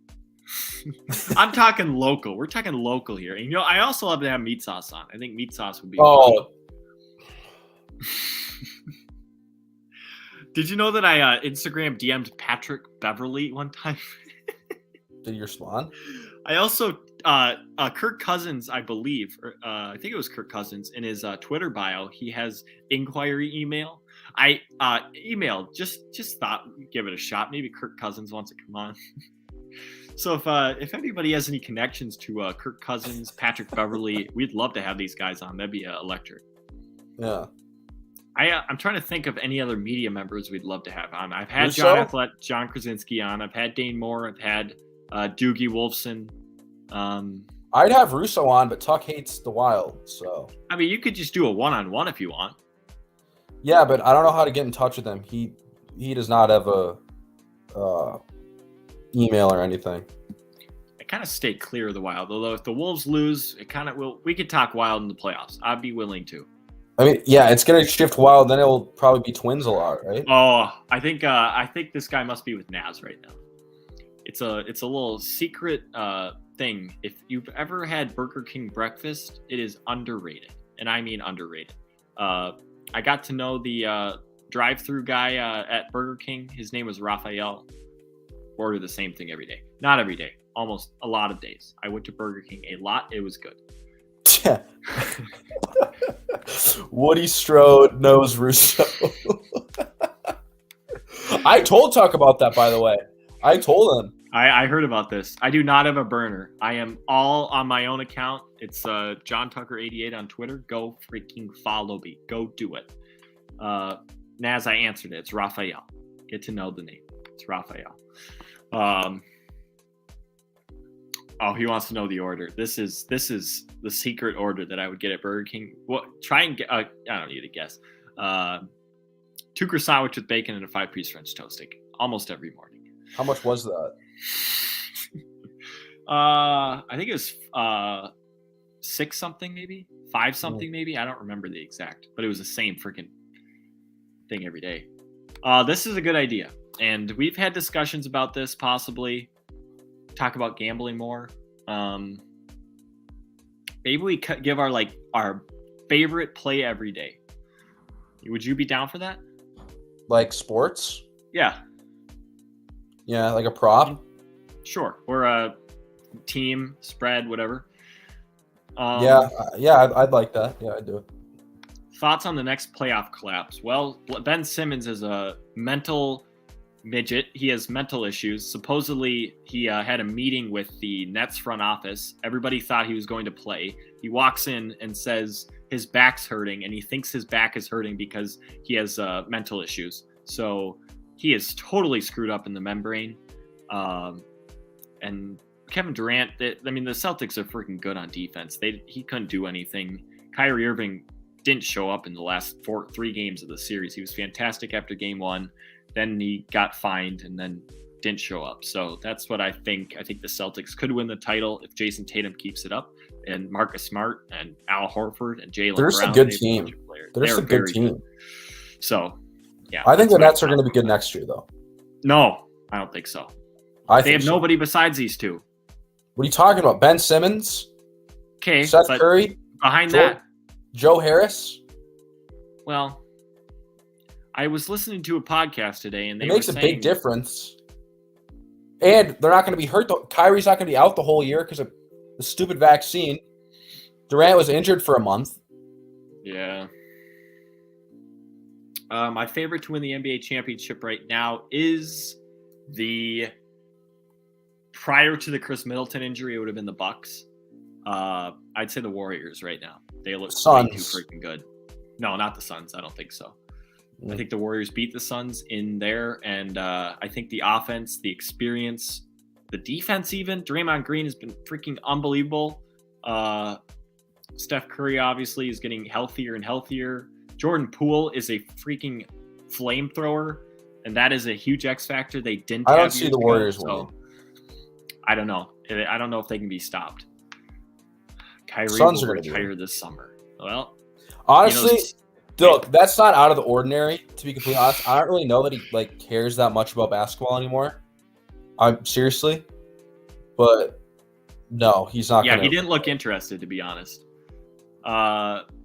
I'm talking local. We're talking local here. And, I also love to have Meat Sauce on. I think Meat Sauce would be. Oh. Did you know that I Instagram DM'd Patrick Beverly one time? Did you respond? I also Kirk Cousins, I believe, I think it was Kirk Cousins, in his Twitter bio, he has inquiry email. I emailed, just thought, give it a shot. Maybe Kirk Cousins wants to come on. So if anybody has any connections to Kirk Cousins, Patrick Beverly, we'd love to have these guys on. That'd be electric. Yeah. I'm trying to think of any other media members we'd love to have on. I've had John Athlet, John Krasinski on. I've had Dane Moore. I've had Doogie Wolfson. I'd have Russo on, but Tuck hates the Wild, so. I mean, you could just do a one-on-one if you want. Yeah, but I don't know how to get in touch with him. He does not have a email or anything. I kind of stay clear of the Wild, although if the Wolves lose, it kind of will. We could talk Wild in the playoffs. I'd be willing to. I mean, yeah, it's gonna shift Wild. Then it'll probably be Twins a lot, right? Oh, I think this guy must be with Naz right now. It's a little secret thing. If you've ever had Burger King breakfast, it is underrated, and I mean underrated. I got to know the drive-through guy at Burger King. His name was Raphael. Order the same thing every day. Not every day. Almost a lot of days. I went to Burger King a lot. It was good. Yeah. Woody Strode knows Russo. I told Tuck about that, by the way. I told him. I heard about this. I do not have a burner. I am all on my own account. It's John Tucker 88 on Twitter. Go freaking follow me. Go do it. Naz, I answered it. It's Raphael. Get to know the name. It's Raphael. He wants to know the order. This is the secret order that I would get at Burger King. What? Try and get. I don't need to guess. 2 croissant sandwich with bacon and a 5-piece French toast steak almost every morning. How much was that? I think it was 6 something, maybe 5 something, maybe. I don't remember the exact, but it was the same freaking thing every day. This is a good idea, and we've had discussions about this. Possibly talk about gambling more. Maybe we give our favorite play every day. Would you be down for that? Like sports? Yeah. Yeah, like a prop? Sure. Or a team, spread, whatever. I'd like that. Yeah, I'd do it. Thoughts on the next playoff collapse? Well, Ben Simmons is a mental midget. He has mental issues. Supposedly, he had a meeting with the Nets front office. Everybody thought he was going to play. He walks in and says his back's hurting, and he thinks his back is hurting because he has mental issues. So he is totally screwed up in the membrane. And Kevin Durant, the Celtics are freaking good on defense. He couldn't do anything. Kyrie Irving didn't show up in the last 3 games of the series. He was fantastic after game 1. Then he got fined and then didn't show up. So that's what I think. I think the Celtics could win the title if Jason Tatum keeps it up, and Marcus Smart and Al Horford and Jaylen Brown. There's a good team. There's a good team. So, yeah. I think the Nets are going to be good next year, though. No, I don't think so. They have nobody besides these two. What are you talking about? Ben Simmons? Okay. Seth Curry? Behind that. Joe Harris? Well, I was listening to a podcast today, and it makes a big difference. And they're not going to be hurt. Kyrie's not going to be out the whole year because of the stupid vaccine. Durant was injured for a month. Yeah. My favorite to win the NBA championship right now is prior to the Chris Middleton injury, it would have been the Bucks. I'd say the Warriors right now. They look way too freaking good. No, not the Suns. I don't think so. I think the Warriors beat the Suns in there, and I think the offense, the experience, the defense even. Draymond Green has been freaking unbelievable. Steph Curry obviously is getting healthier and healthier. Jordan Poole is a freaking flamethrower, and that is a huge X factor they didn't have. I don't see the Warriors winning. I don't know. I don't know if they can be stopped. Kyrie Suns will are retire this summer. Well, honestly, look, that's not out of the ordinary, to be completely honest. I don't really know that he cares that much about basketball anymore. I'm seriously. But no, he's not he didn't look interested, to be honest.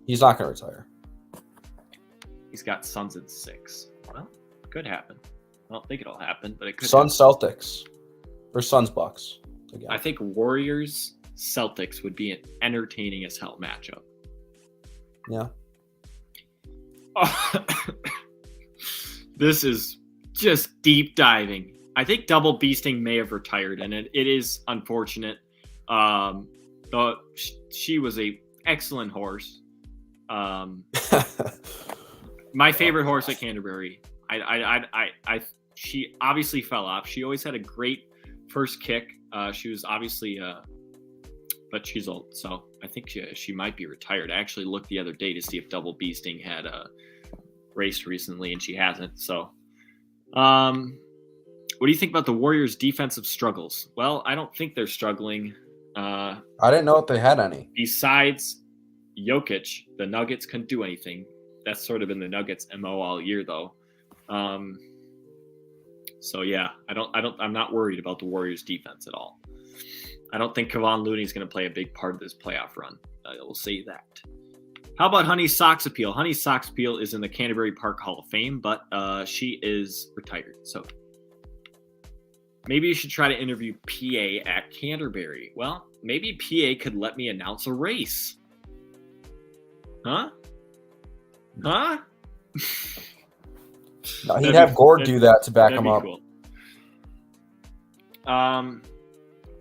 He's not gonna retire. He's got Suns at 6. Well, could happen. I don't think it'll happen, but it could. Suns Celtics. Or Suns Bucks. Again. I think Warriors Celtics would be an entertaining as hell matchup. Yeah. This is just deep diving. I think Double Beasting may have retired, and it is unfortunate. She was a excellent horse. My favorite horse at Canterbury. She obviously fell off. She always had a great first kick. She was obviously, but she's old, so I think she might be retired. I actually looked the other day to see if Double Beasting had raced recently, and she hasn't. So, what do you think about the Warriors' defensive struggles? Well, I don't think they're struggling. I didn't know if they had any. Besides Jokic, the Nuggets couldn't do anything. That's sort of been the Nuggets' MO all year, though. So yeah, I'm not worried about the Warriors' defense at all. I don't think Kevon Looney is going to play a big part of this playoff run. I will say that. How about Honey's Sox Appeal? Honey's Sox Appeal is in the Canterbury Park Hall of Fame, but she is retired. So maybe you should try to interview PA at Canterbury. Well, maybe PA could let me announce a race. Huh? No, he'd have Gord do that to back him up. Cool.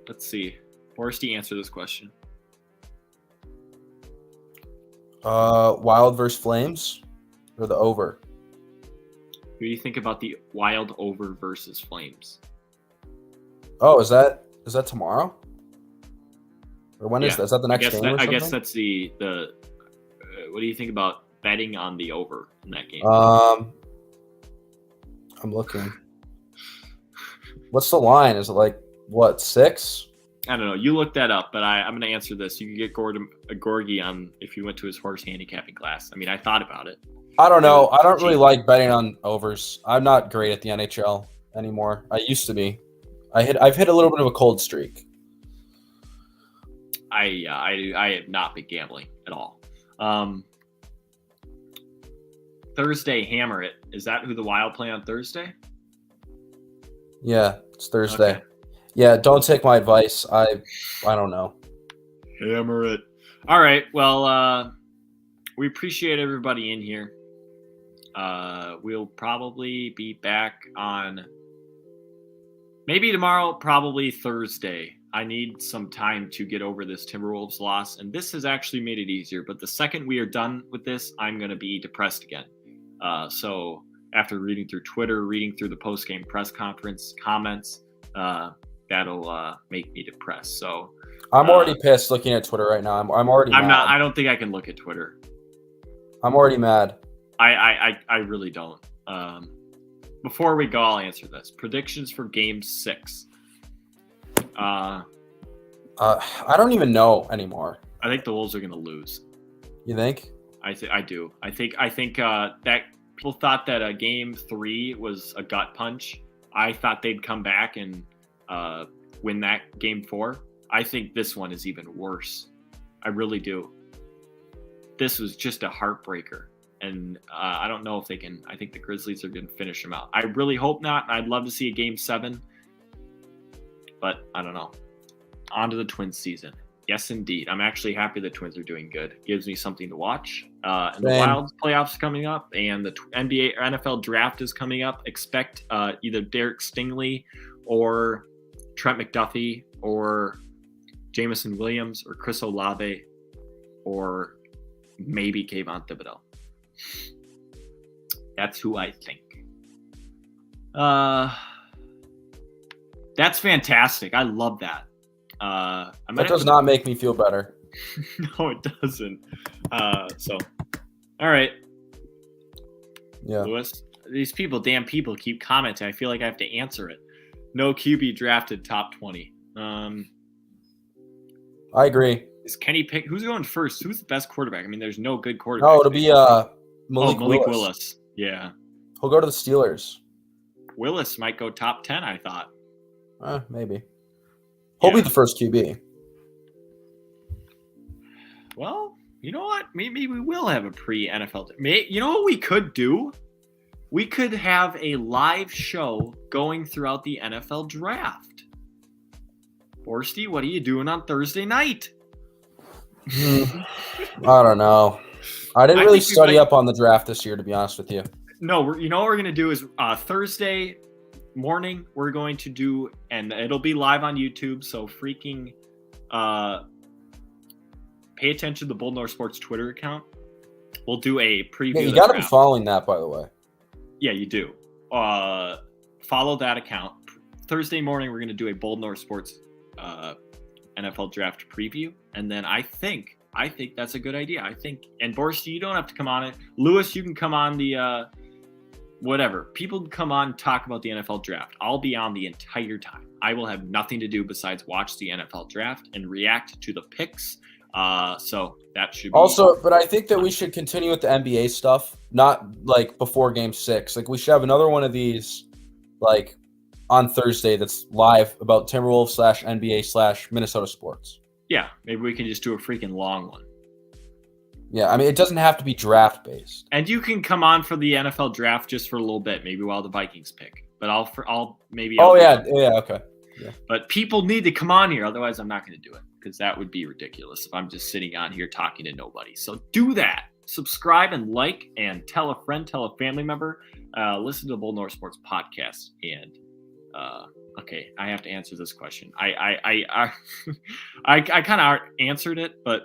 Let's see. Borsty, answer this question. Wild versus Flames or the over? What do you think about the Wild over versus Flames? Oh, is that tomorrow? Or when is that? Is that the next game? I guess that's the. What do you think about betting on the over in that game? I'm looking. What's the line? Is it like what, 6? I don't know. You look that up, but I'm going to answer this. You can get Gorgie on if you went to his horse handicapping class. I mean, I thought about it. I don't know. I don't really like betting on overs. I'm not great at the NHL anymore. I used to be. I've hit a little bit of a cold streak. I have not been gambling at all. Thursday, hammer it. Is that who the Wild play on Thursday? Yeah, it's Thursday. Okay. Yeah, don't take my advice. I don't know. Hammer it. All right. Well, we appreciate everybody in here. We'll probably be back on maybe tomorrow, probably Thursday. I need some time to get over this Timberwolves loss, and this has actually made it easier. But the second we are done with this, I'm going to be depressed again. So after reading through Twitter, reading through the post-game press conference comments, that'll make me depressed. So I'm already pissed looking at Twitter right now. I'm already mad. I don't think I can look at Twitter. I'm already mad. I really don't. Before we go, I'll answer this. Predictions for Game 6. I don't even know anymore. I think the Wolves are going to lose. You think? I do. I think that people thought that Game 3 was a gut punch. I thought they'd come back and win that Game 4. I think this one is even worse. I really do. This was just a heartbreaker. And I don't know if they can. I think the Grizzlies are going to finish them out. I really hope not. I'd love to see a Game 7. But I don't know. On to the Twins season. Yes, indeed. I'm actually happy the Twins are doing good. Gives me something to watch. And the Wild's playoffs coming up, and the NBA or NFL draft is coming up. Expect either Derek Stingley or Trent McDuffie or Jamison Williams or Chris Olave or maybe Kayvon Thibodeau. That's who I think. That's fantastic. I love that. That does not make me feel better. No, it doesn't. So, all right. Yeah. Lewis, these damn people keep commenting. I feel like I have to answer it. No QB drafted top 20. I agree. Is Kenny Pick? Who's going first? Who's the best quarterback? I mean, there's no good quarterback. No, it'll be Malik Willis. Yeah. He'll go to the Steelers. Willis might go top 10, I thought. Maybe. He'll be the first QB. Well, you know what? Maybe we will have a pre-NFL. You know what we could do? We could have a live show going throughout the NFL draft. Borsty, what are you doing on Thursday night? I don't know. I didn't really study up on the draft this year, to be honest with you. No, you know what we're going to do is Thursday morning we're going to do, and it'll be live on YouTube, so freaking pay attention to the Bold North Sports Twitter account. We'll do a preview. Yeah, you got to be following that, by the way. Yeah, you do. Follow that account. Thursday morning we're going to do a Bold North Sports NFL draft preview, and then I think that's a good idea. And Borsty, you don't have to come on it. Lewis, you can come on the whatever. People can come on and talk about the NFL draft. I'll be on the entire time. I will have nothing to do besides watch the NFL draft and react to the picks. So that should be also, but I think that we should continue with the NBA stuff, not like before Game 6. Like we should have another one of these, like on Thursday that's live about Timberwolves /NBA /Minnesota sports. Yeah, maybe we can just do a freaking long one. Yeah, I mean, it doesn't have to be draft-based. And you can come on for the NFL draft just for a little bit, maybe while the Vikings pick. But okay. Yeah. But people need to come on here, otherwise I'm not going to do it, because that would be ridiculous if I'm just sitting on here talking to nobody. So do that. Subscribe and like and tell a friend, tell a family member. listen to the Bull North Sports podcast, and okay, I have to answer this question. I kind of answered it, but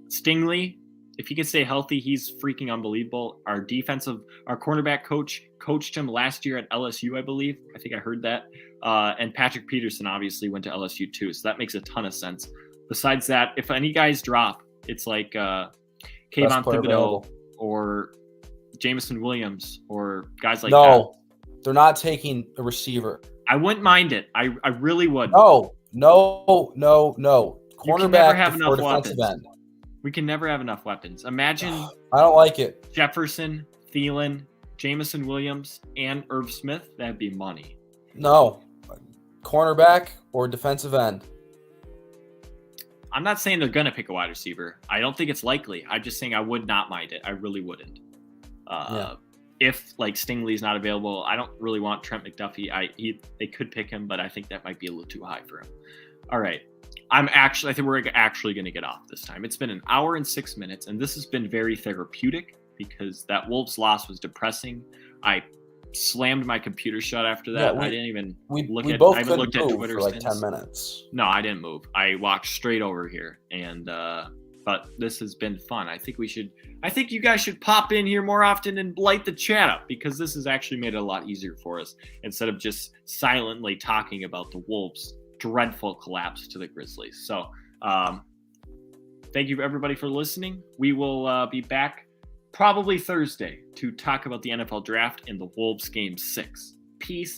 Stingley, if he can stay healthy, he's freaking unbelievable. Our cornerback coach coached him last year at LSU, I believe. I think I heard that. And Patrick Peterson obviously went to LSU too, so that makes a ton of sense. Besides that, if any guys drop, it's like Kayvon Thibodeau or Jameson Williams or guys like that. No, they're not taking a receiver. I wouldn't mind it. I really would. No. Cornerback or defensive end. We can never have enough weapons. Imagine I don't like it. Jefferson, Thielen, Jameson Williams, and Irv Smith. That'd be money. No. Cornerback or defensive end. I'm not saying they're going to pick a wide receiver. I don't think it's likely. I'm just saying I would not mind it. I really wouldn't. If like Stingley's not available, I don't really want Trent McDuffie. They could pick him, but I think that might be a little too high for him. All right. I think we're actually going to get off this time. It's been an hour and 6 minutes, and this has been very therapeutic because that Wolves loss was depressing. I slammed my computer shut after that. I didn't even look at Twitter for like 10 minutes. No, I didn't move. I walked straight over here, and but this has been fun. I think you guys should pop in here more often and light the chat up because this has actually made it a lot easier for us instead of just silently talking about the Wolves' dreadful collapse to the Grizzlies. So thank you everybody for listening. We will be back probably Thursday to talk about the NFL draft and the Wolves game 6. Peace